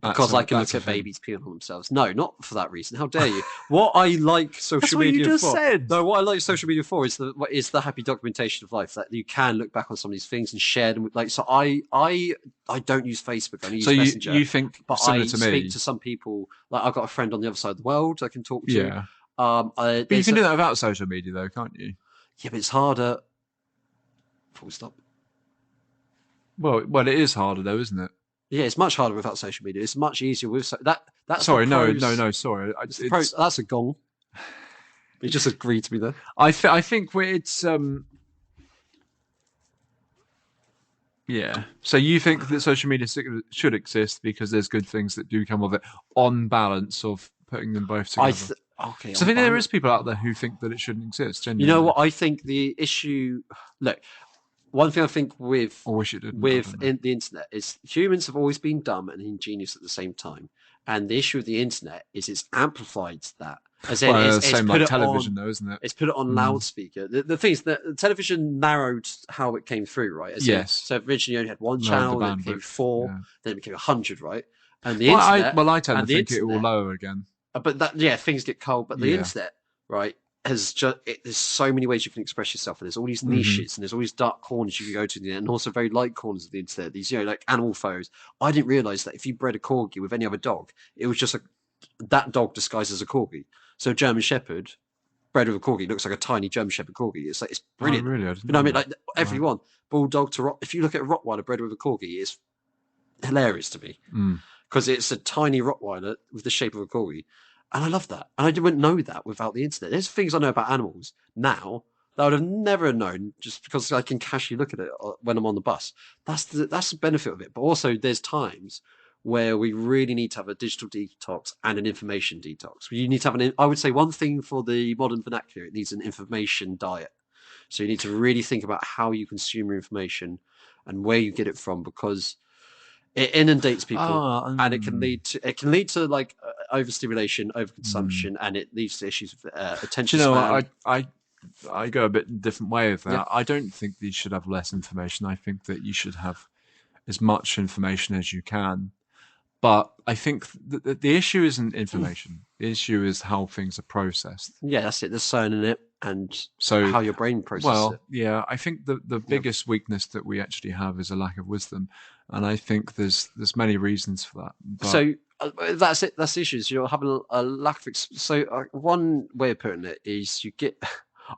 I can look at babies peeing on themselves? No, not for that reason. How dare you? What I like social media for? That's what you just said. No, what I like social media for is the happy documentation of life. That you can look back on some of these things and share them. So I don't use Facebook. I only use Messenger. You think similar to me? I speak to some people. Like I've got a friend on the other side of the world I can talk to. Yeah. But you can do that without social media, though, can't you? Yeah, but it's harder. Full stop. Well, it is harder though, isn't it? Yeah, it's much harder without social media. It's much easier with that. That's sorry, no. Sorry, that's a gong. You just agreed to me there. I think it's yeah. So you think that social media should exist because there's good things that do come of it, on balance of putting them both together. Okay. So I think there is people out there who think that it shouldn't exist. Genuinely. You know what? I think the issue. Look. One thing I think with the internet is humans have always been dumb and ingenious at the same time. And the issue with the internet is it's amplified that. As in, it's same like television, though, isn't it? It's put it on loudspeaker. The thing is that the television narrowed how it came through, right? So originally you only had one channel, then it became 4, then it became 100, right? And the internet. I tend to think it will lower again. But things get cold. But the internet, right? there's so many ways you can express yourself, and there's all these niches, and there's all these dark corners you can go to, and also very light corners of the internet. These, like animal photos. I didn't realize that if you bred a corgi with any other dog, it was just that dog disguised as a corgi. So German Shepherd bred with a corgi looks like a tiny German Shepherd corgi. It's like, it's brilliant. Oh, really? You know what I mean? Like everyone, bulldog to if you look at a Rottweiler bred with a corgi, it's hilarious to me because it's a tiny Rottweiler with the shape of a corgi. And I love that. And I didn't know that without the internet. There's things I know about animals now that I would have never known just because I can casually look at it when I'm on the bus. That's the benefit of it. But also there's times where we really need to have a digital detox and an information detox. You need to have I would say one thing for the modern vernacular, it needs an information diet. So you need to really think about how you consume your information and where you get it from, because it inundates people, and it can lead to like overstimulation, overconsumption, and it leads to issues with attention span. I go a bit different way with that. Yeah. I don't think you should have less information. I think that you should have as much information as you can. But I think the issue isn't information. The issue is how things are processed. Yeah, that's it. Discerning it, and so how your brain processes it. Yeah, I think the biggest weakness that we actually have is a lack of wisdom, and I think there's many reasons for that. But so that's it. That's the issue. So you're having a lack of. One way of putting it is you get.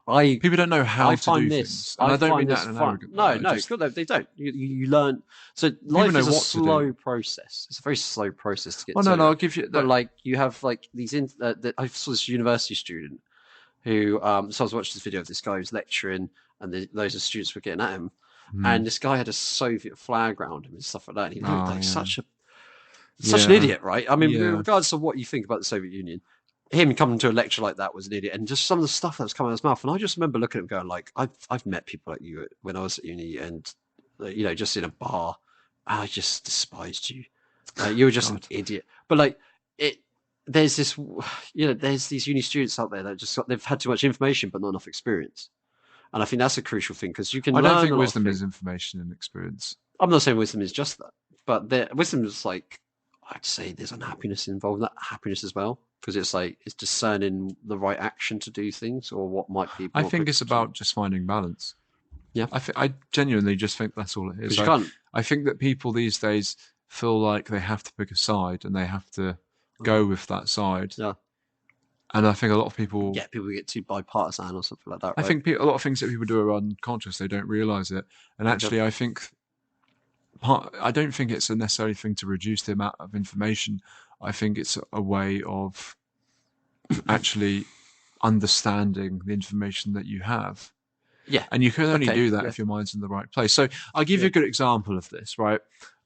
People don't know how to do things. And I don't mean that in an arrogant way. No, they don't. You learn. So life is a slow process. It's a very slow process to get. Oh no, I'll give you. But like you have like these. I saw this university student who. So I was watching this video of this guy who's lecturing, and those of students were getting at him, and this guy had a Soviet flag around him and stuff like that. And he looked like such an idiot, right? I mean, regardless of what you think about the Soviet Union. Him coming to a lecture like that was an idiot, and just some of the stuff that was coming out of his mouth. And I just remember looking at him going, like, I've met people like you when I was at uni, and just in a bar, I just despised you. You were just an idiot. But like there's this, there's these uni students out there that they've had too much information but not enough experience, and I think that's a crucial thing because you can. I don't think wisdom is information and experience. I'm not saying wisdom is just that, but wisdom is like, I'd say there's unhappiness involved in that, happiness as well. Because it's discerning the right action to do things, or what might be. I think it's about just finding balance. Yeah, I genuinely just think that's all it is. I think that people these days feel like they have to pick a side and they have to go with that side. Yeah, and I think a lot of people. Yeah, people get too bipartisan or something like that. I think a lot of things that people do are unconscious; they don't realise it. And actually, I think I don't think it's a necessary thing to reduce the amount of information. I think it's a way of actually understanding the information that you have. Yeah. And you can only do that if your mind's in the right place. So I'll give you a good example of this, right?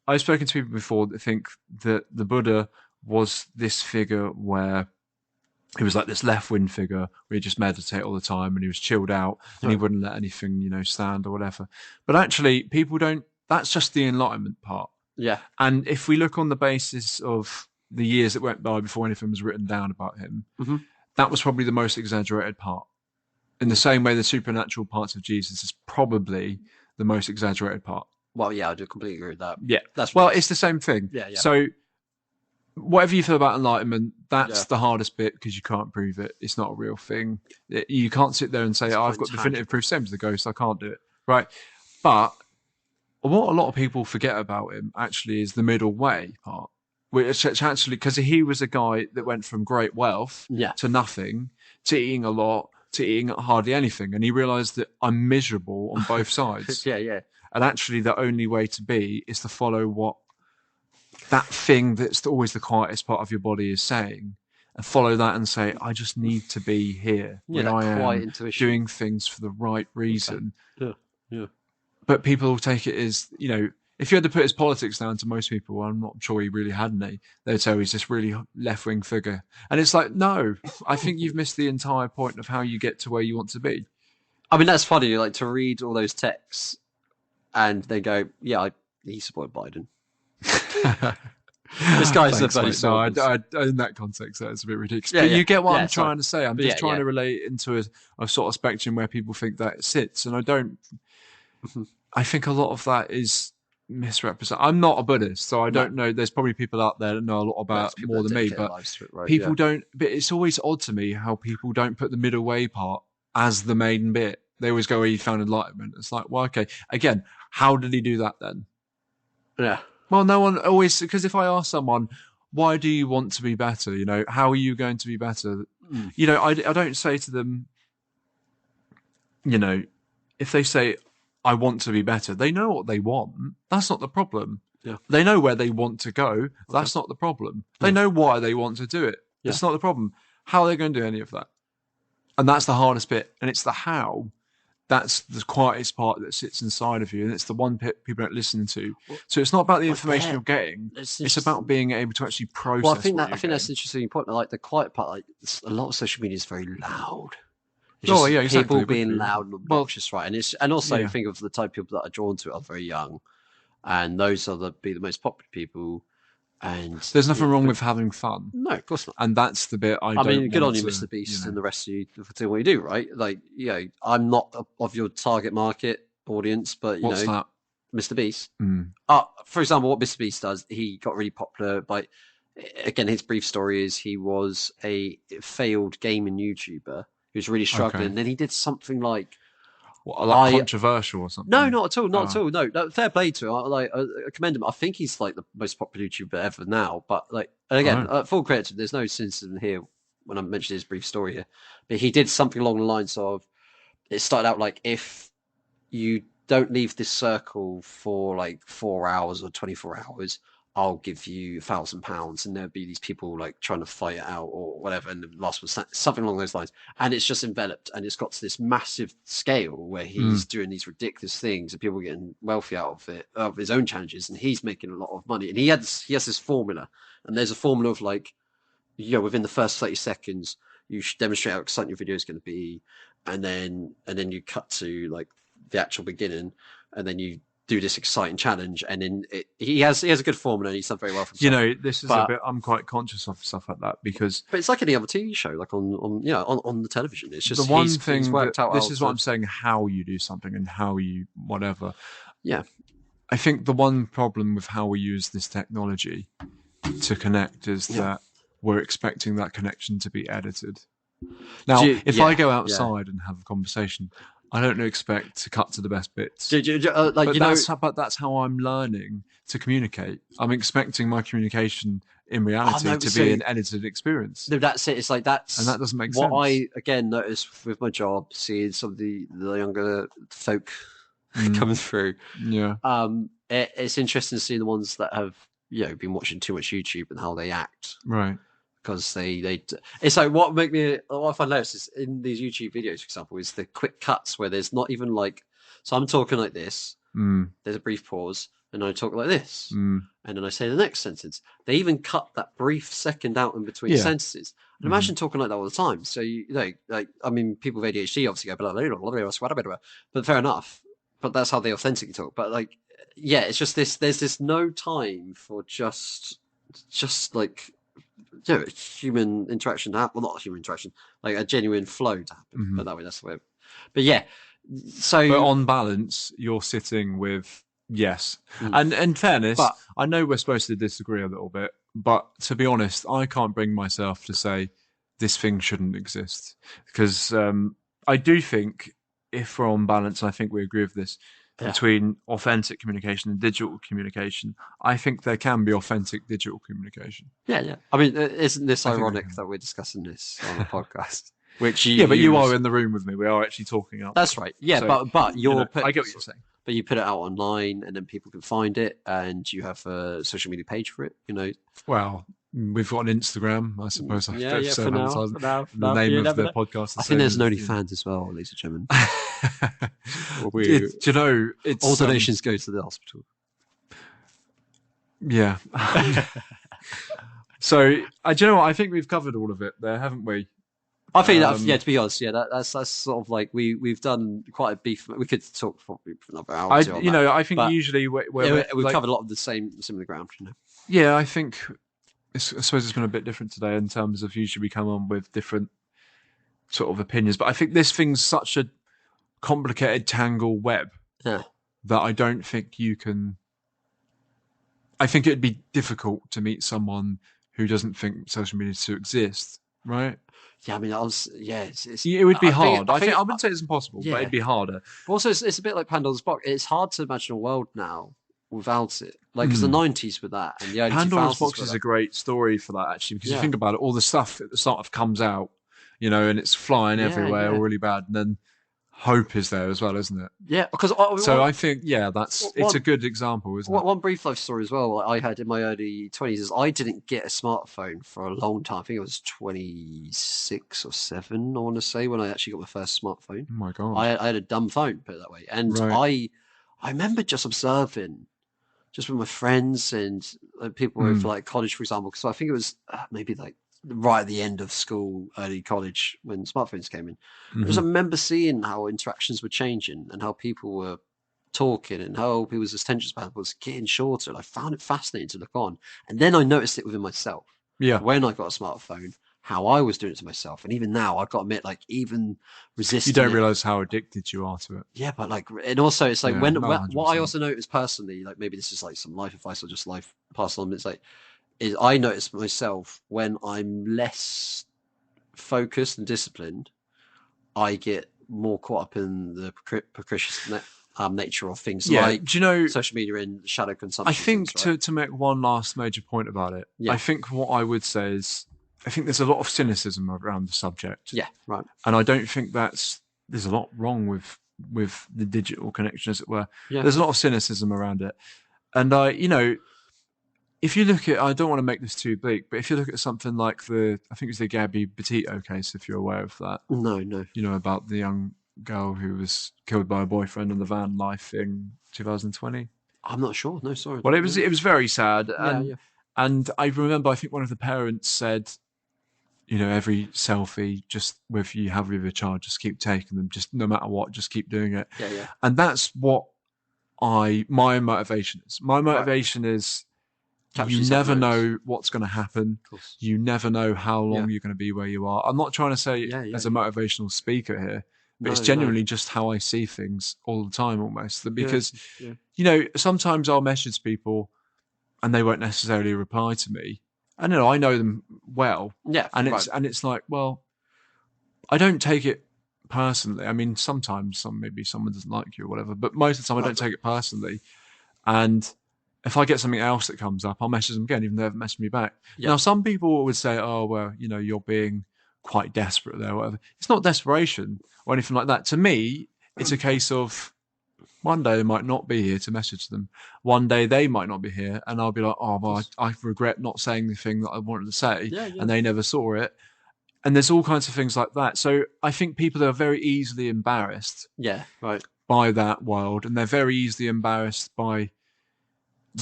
I've spoken to people before that think that the Buddha was this figure where he was like this left-wing figure where he just meditate all the time and he was chilled out and he wouldn't let anything, stand or whatever. But actually, people don't, that's just the enlightenment part. Yeah. And if we look on the basis of the years that went by before anything was written down about him, that was probably the most exaggerated part. In the same way, the supernatural parts of Jesus is probably the most exaggerated part. Well, yeah, I do completely agree with that. Yeah, it's the same thing. Yeah. So, whatever you feel about enlightenment, that's the hardest bit because you can't prove it. It's not a real thing. You can't sit there and say, "I've got definitive proof." Same as the ghost, I can't do it. Right, but what a lot of people forget about him actually is the middle way part. Which actually, because he was a guy that went from great wealth to nothing, to eating a lot, to eating hardly anything. And he realized that I'm miserable on both sides. Yeah. And actually, the only way to be is to follow what that thing that's always the quietest part of your body is saying. And follow that and say, I just need to be here. Yeah, I am intuition. doing things for the right reason. Okay. Yeah. But people will take it as, if you had to put his politics down to most people, I'm not sure he really had any. They'd say he's this really left-wing figure. And it's like, no, I think you've missed the entire point of how you get to where you want to be. I mean, that's funny, like to read all those texts and they go, yeah, he supported Biden. This guy's a funny in that context, that's a bit ridiculous. But you get what I'm trying to say. I'm just trying to relate into a sort of spectrum where people think that it sits. And I don't... I think a lot of that is misrepresent. I'm not a Buddhist, so I don't know. There's probably people out there that know a lot about more than me, but people don't. But it's always odd to me how people don't put the middle way part as the main bit. They always go, he found enlightenment. It's like, well, okay. Again, how did he do that then? Yeah. Well, no one always, because if I ask someone, why do you want to be better? You know, how are you going to be better? You know, I don't say to them, you know, if they say, I want to be better, they know what they want. That's not the problem. Yeah. They know where they want to go. That's not the problem. They know why they want to do it. Yeah. It's not the problem. How are they going to do any of that? And that's the hardest bit. And it's the how. That's the quietest part that sits inside of you. And it's the one bit people don't listen to. So it's not about the information you're getting. It's about being able to actually process. Well, I think that's an interesting point. Like the quiet part, like a lot of social media is very loud. Exactly. People being loud and obnoxious, right? And also think of the type of people that are drawn to it are very young, and those are the most popular people. And there's nothing wrong with having fun. No, of course not. And that's the bit I mean, good on you, Mr. Beast, and the rest of you for doing what you do, right? Like, you know, I'm not of your target market audience, but you know, that? Mr. Beast. For example, what Mr. Beast does, he got really popular by. Again, his brief story is he was a failed gaming YouTuber. He was really struggling. And then he did something like controversial or something. No, not at all. Not at all. No, fair play to him. I commend him. I think he's like the most popular YouTuber ever now. But like, and again, full credit to him. There's no cynicism here when I mentioned his brief story here. But he did something along the lines of, it started out like, if you don't leave this circle for like 4 hours or 24 hours, I'll give you £1,000, and there'll be these people like trying to fight it out or whatever. And the last was something along those lines. And it's just enveloped, and it's got to this massive scale where he's doing these ridiculous things, and people are getting wealthy out of it, of his own challenges, and he's making a lot of money. And he has this formula, and there's a formula of like, you know, within the first 30 seconds, you should demonstrate how exciting your video is going to be, and then you cut to like the actual beginning, and then you do this exciting challenge, and then he has a good formula, and he's done very well for himself. You know, this is a bit. I'm quite conscious of stuff like that because. But it's like any other TV show, like on the television. It's just the one thing. He's worked out this is what I'm saying. How you do something and how you whatever. Yeah, I think the one problem with how we use this technology to connect is that we're expecting that connection to be edited. Now, if I go outside and have a conversation, I don't expect to cut to the best bits. But that's how I'm learning to communicate. I'm expecting my communication in reality to be an edited experience. No, that's it. It's like and that doesn't make sense. What I again noticed with my job, seeing some of the younger folk coming through. Yeah. It's interesting to see the ones that have been watching too much YouTube and how they act. Right. Because it's like what I find hilarious is in these YouTube videos, for example, is the quick cuts where there's not even like, so I'm talking like this, there's a brief pause, and I talk like this, and then I say the next sentence. They even cut that brief second out in between sentences. And imagine talking like that all the time. So I mean, people with ADHD obviously go, but fair enough. But that's how they authentically talk. But like, it's just this. There's this no time for just like. Human interaction to happen. Well, not human interaction, like a genuine flow to happen. But that way, that's the way. But but on balance, you're sitting with and in fairness, I know we're supposed to disagree a little bit, but to be honest, I can't bring myself to say this thing shouldn't exist because I do think if we're on balance, I think we agree with this. Between authentic communication and digital communication, I think there can be authentic digital communication. Yeah. I mean, isn't this ironic that we're discussing this on the podcast? Which but you are in the room with me. We are actually talking up. That's right. Yeah, so, but you're. I get what you're saying. But you put it out online, and then people can find it, and you have a social media page for it. Well, we've got an Instagram, I suppose. For now. The name of the podcast. I think there's an OnlyFans as well, ladies and gentlemen. Do you know, it's all donations go to the hospital. Yeah. So, do you know what? I think we've covered all of it there, haven't we? I think that, to be honest, that's sort of like we've done quite a beef. We could talk for another hour. I think usually we've covered a lot of the similar ground. Yeah, I think. I suppose it's been a bit different today in terms of usually we come on with different sort of opinions, but I think this thing's such a complicated tangle web that I don't think you can I think it'd be difficult to meet someone who doesn't think social media to exist, right? Yeah, I mean, it would be hard. I wouldn't say it's impossible, but it'd be harder. But also, it's a bit like Pandora's box. It's hard to imagine a world now without it. Like, because the 90s were that, and the early Pandora's 2000s box is a great story for that, actually, because you think about it, all the stuff at the start comes out, and it's flying everywhere, all really bad, and then hope is there as well, isn't it? Yeah, because I think it's a good example, isn't it? One brief life story as well I had in my early 20s is I didn't get a smartphone for a long time. I think it was 26 or 7, I want to say, when I actually got my first smartphone. Oh my god! I had a dumb phone, put it that way, and I remember just observing, just with my friends and people who were for like college, for example. Because I think it was maybe like right at the end of school, early college, when smartphones came in. I just remember seeing how interactions were changing and how people were talking and how people's attention span was getting shorter. And I found it fascinating to look on. And then I noticed it within myself. Yeah. When I got a smartphone, how I was doing it to myself. And even now, I've got to admit, like, even resisting. You don't realize how addicted you are to it. Yeah, but like, and also it's like what I also noticed personally, like maybe this is like some life advice or just life passed on. It's like, I notice myself when I'm less focused and disciplined, I get more caught up in the capricious nature of things like social media and shadow consumption. I think to make one last major point about it, I think what I would say is I think there's a lot of cynicism around the subject. Yeah, right. And I don't think there's a lot wrong with the digital connection, as it were. Yeah. There's a lot of cynicism around it. And if you look at, I don't want to make this too bleak, but if you look at something like I think it's the Gabby Petito case, if you're aware of that. No. About the young girl who was killed by a boyfriend in the van life in 2020. I'm not sure. No, sorry. Well, it was very sad. And I remember, I think one of the parents said, every selfie just with you have with your child, just keep taking them, just no matter what, just keep doing it. Yeah. And that's what my motivation is. My motivation is you never know what's going to happen. You never know how long you're going to be where you are. I'm not trying to say as a motivational speaker here, but it's genuinely just how I see things all the time almost. Because, sometimes I'll message people and they won't necessarily reply to me. And I know them well. Yeah. And it's like, well, I don't take it personally. I mean, sometimes maybe someone doesn't like you or whatever, but most of the time I don't take it personally. And if I get something else that comes up, I'll message them again, even though they haven't messaged me back. Yeah. Now, some people would say, oh, well, you're being quite desperate there or whatever. It's not desperation or anything like that. To me, it's a case of one day they might not be here to message them. One day they might not be here, and I'll be like, oh, well, I regret not saying the thing that I wanted to say, and they never saw it. And there's all kinds of things like that. So I think people are very easily embarrassed by that world, and they're very easily embarrassed by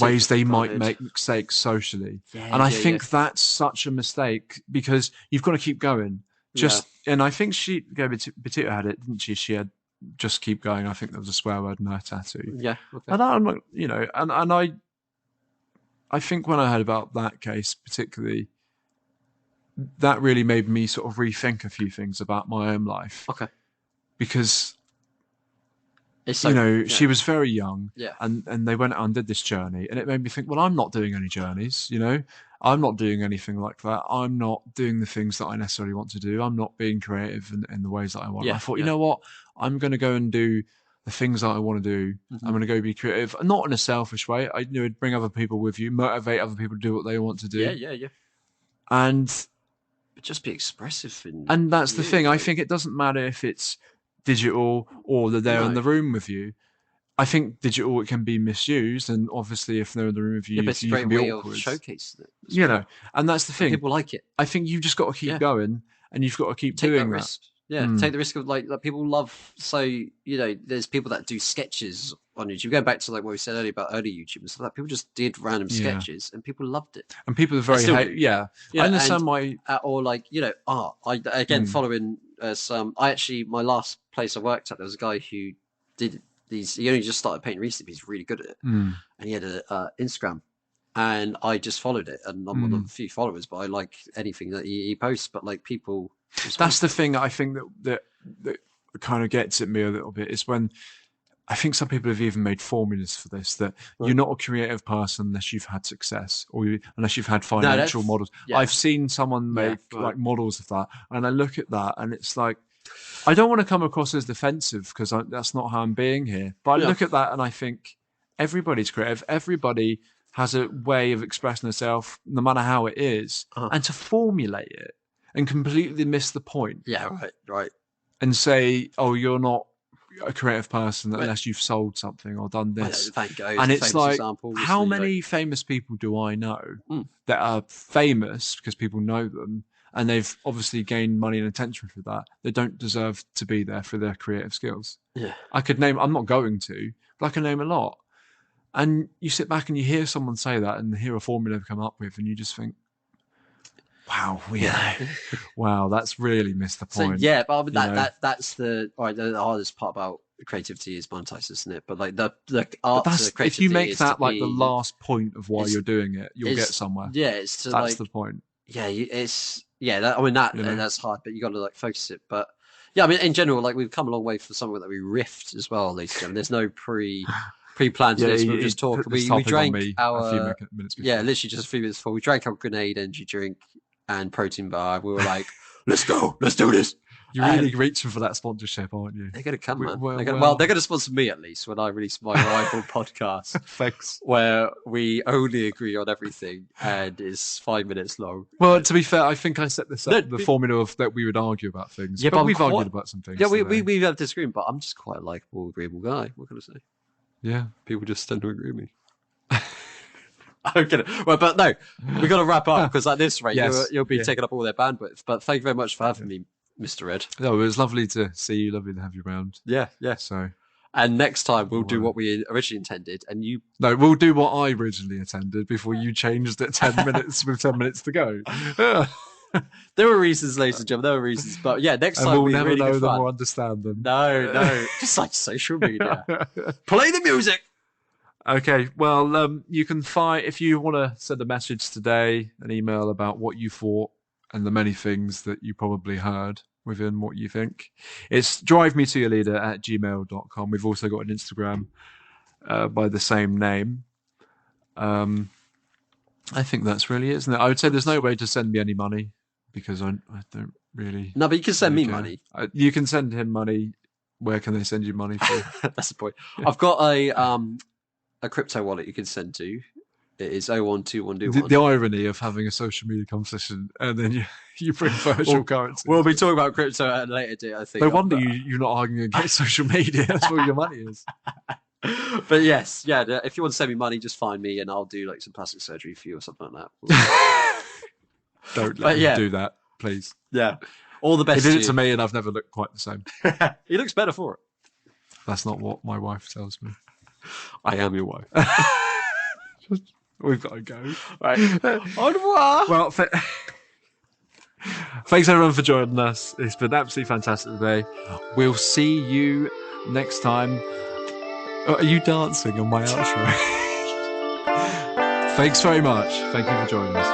ways they might make mistakes socially. And I think that's such a mistake because you've got to keep going. And I think Petito had it, didn't she? She had just keep going. I think there was a swear word in her tattoo. Yeah. Okay. And I'm like, and I think when I heard about that case particularly, that really made me sort of rethink a few things about my own life. Okay. Because she was very young, and they went out and did this journey, and it made me think, well, I'm not doing any journeys, I'm not doing anything like that. I'm not doing the things that I necessarily want to do. I'm not being creative in the ways that I want. I thought, you know what, I'm going to go and do the things that I want to do. I'm going to go be creative, not in a selfish way. I bring other people with you, motivate other people to do what they want to do. Yeah. And just be expressive. And that's the thing. I think it doesn't matter if it's digital or they're there in the room with you. I think digital, it can be misused, and obviously if they're in the room with you, but it's a great way of showcasing it. And that's the thing. People like it. I think you've just got to keep going, and you've got to keep doing that. Risk. Yeah, take the risk of like people love. So there's people that do sketches on YouTube. Going back to like what we said earlier about early YouTube and stuff like that, people just did random sketches, and people loved it. And people are very I understand why. Or like art. Following my last place I worked at, there was a guy who did these. He only just started painting recently. But he's really good at it, and he had an Instagram, and I just followed it. And I'm one of the few followers, but I like anything that he posts. But like people. That's the thing I think that kind of gets at me a little bit is when I think some people have even made formulas for this, that you're not a creative person unless you've had success or unless you've had financial models. Yeah. I've seen someone make like models of that, and I look at that and it's like, I don't want to come across as defensive because that's not how I'm being here. But I look at that and I think everybody's creative. Everybody has a way of expressing themselves, no matter how it is. And to formulate it and completely miss the point. Yeah, right. And say, oh, you're not a creative person unless you've sold something or done this. And it's like, how many famous people do I know that are famous because people know them and they've obviously gained money and attention for that? They don't deserve to be there for their creative skills. Yeah, I could name, I'm not going to, but I can name a lot. And you sit back and you hear someone say that and hear a formula they've come up with and you just think, wow, wow, that's really missed the point. So, yeah, but I mean, that's the hardest part about creativity is monetized, isn't it? But like the art, if you make that like the last point of why you're doing it, you'll get somewhere. Yeah, that's the point. Yeah, that's hard, but you got to like focus it. But yeah, I mean, in general, like we've come a long way for something that we riffed as well, ladies and gentlemen. There's no pre-planned to this. We just talked. We drank our a few minutes before. literally just a few minutes before. We drank our Grenade energy drink and protein bar. We were like, let's go, let's do this. You're really reaching for that sponsorship, aren't you? They're going to come, man. They're going to sponsor me at least when I release my rival podcast. Thanks. Where we only agree on everything and is 5 minutes long. Well, to be fair, I think I set this up, the formula of that we would argue about things. Yeah, but we've argued about some things. Yeah, we have disagreement, but I'm just quite a likable, agreeable guy. What can I say? Yeah. People just tend to agree with me. I'm kidding. Well, but no, we've got to wrap up because at this rate, you'll be taking up all their bandwidth. But thank you very much for having me, Mr. Red. No, it was lovely to see you. Lovely to have you around. Yeah. So, and next time we'll do what we originally intended, and you. No, we'll do what I originally intended before you changed it 10 minutes with 10 minutes to go. There were reasons, ladies and gentlemen. There were reasons, but yeah, next time we'll never know them or understand them. No, just like social media. Play the music. Okay, well, you can find, if you want to send a message today, an email about what you thought and the many things that you probably heard within what you think. It's drivemetoyourleader@gmail.com. We've also got an Instagram by the same name. I think that's really it, isn't it? I would say there's no way to send me any money because I don't really... No, but you can send me money. You can send him money. Where can they send you money for? That's the point. I've got a crypto wallet you can send to. It is 012121. The irony of having a social media conversation and then you bring virtual currency. We'll be talking about crypto at a later date, I think. No wonder you're not arguing against social media. That's where your money is. But yes, if you want to send me money, just find me and I'll do like some plastic surgery for you or something like that. Don't let me do that, please. Yeah. All the best. He did it to me and I've never looked quite the same. He looks better for it. That's not what my wife tells me. I am your wife. We've got to go. Right. Au revoir. Well, thanks everyone for joining us. It's been absolutely fantastic today. We'll see you next time. Are you dancing on my outro? Thanks very much. Thank you for joining us.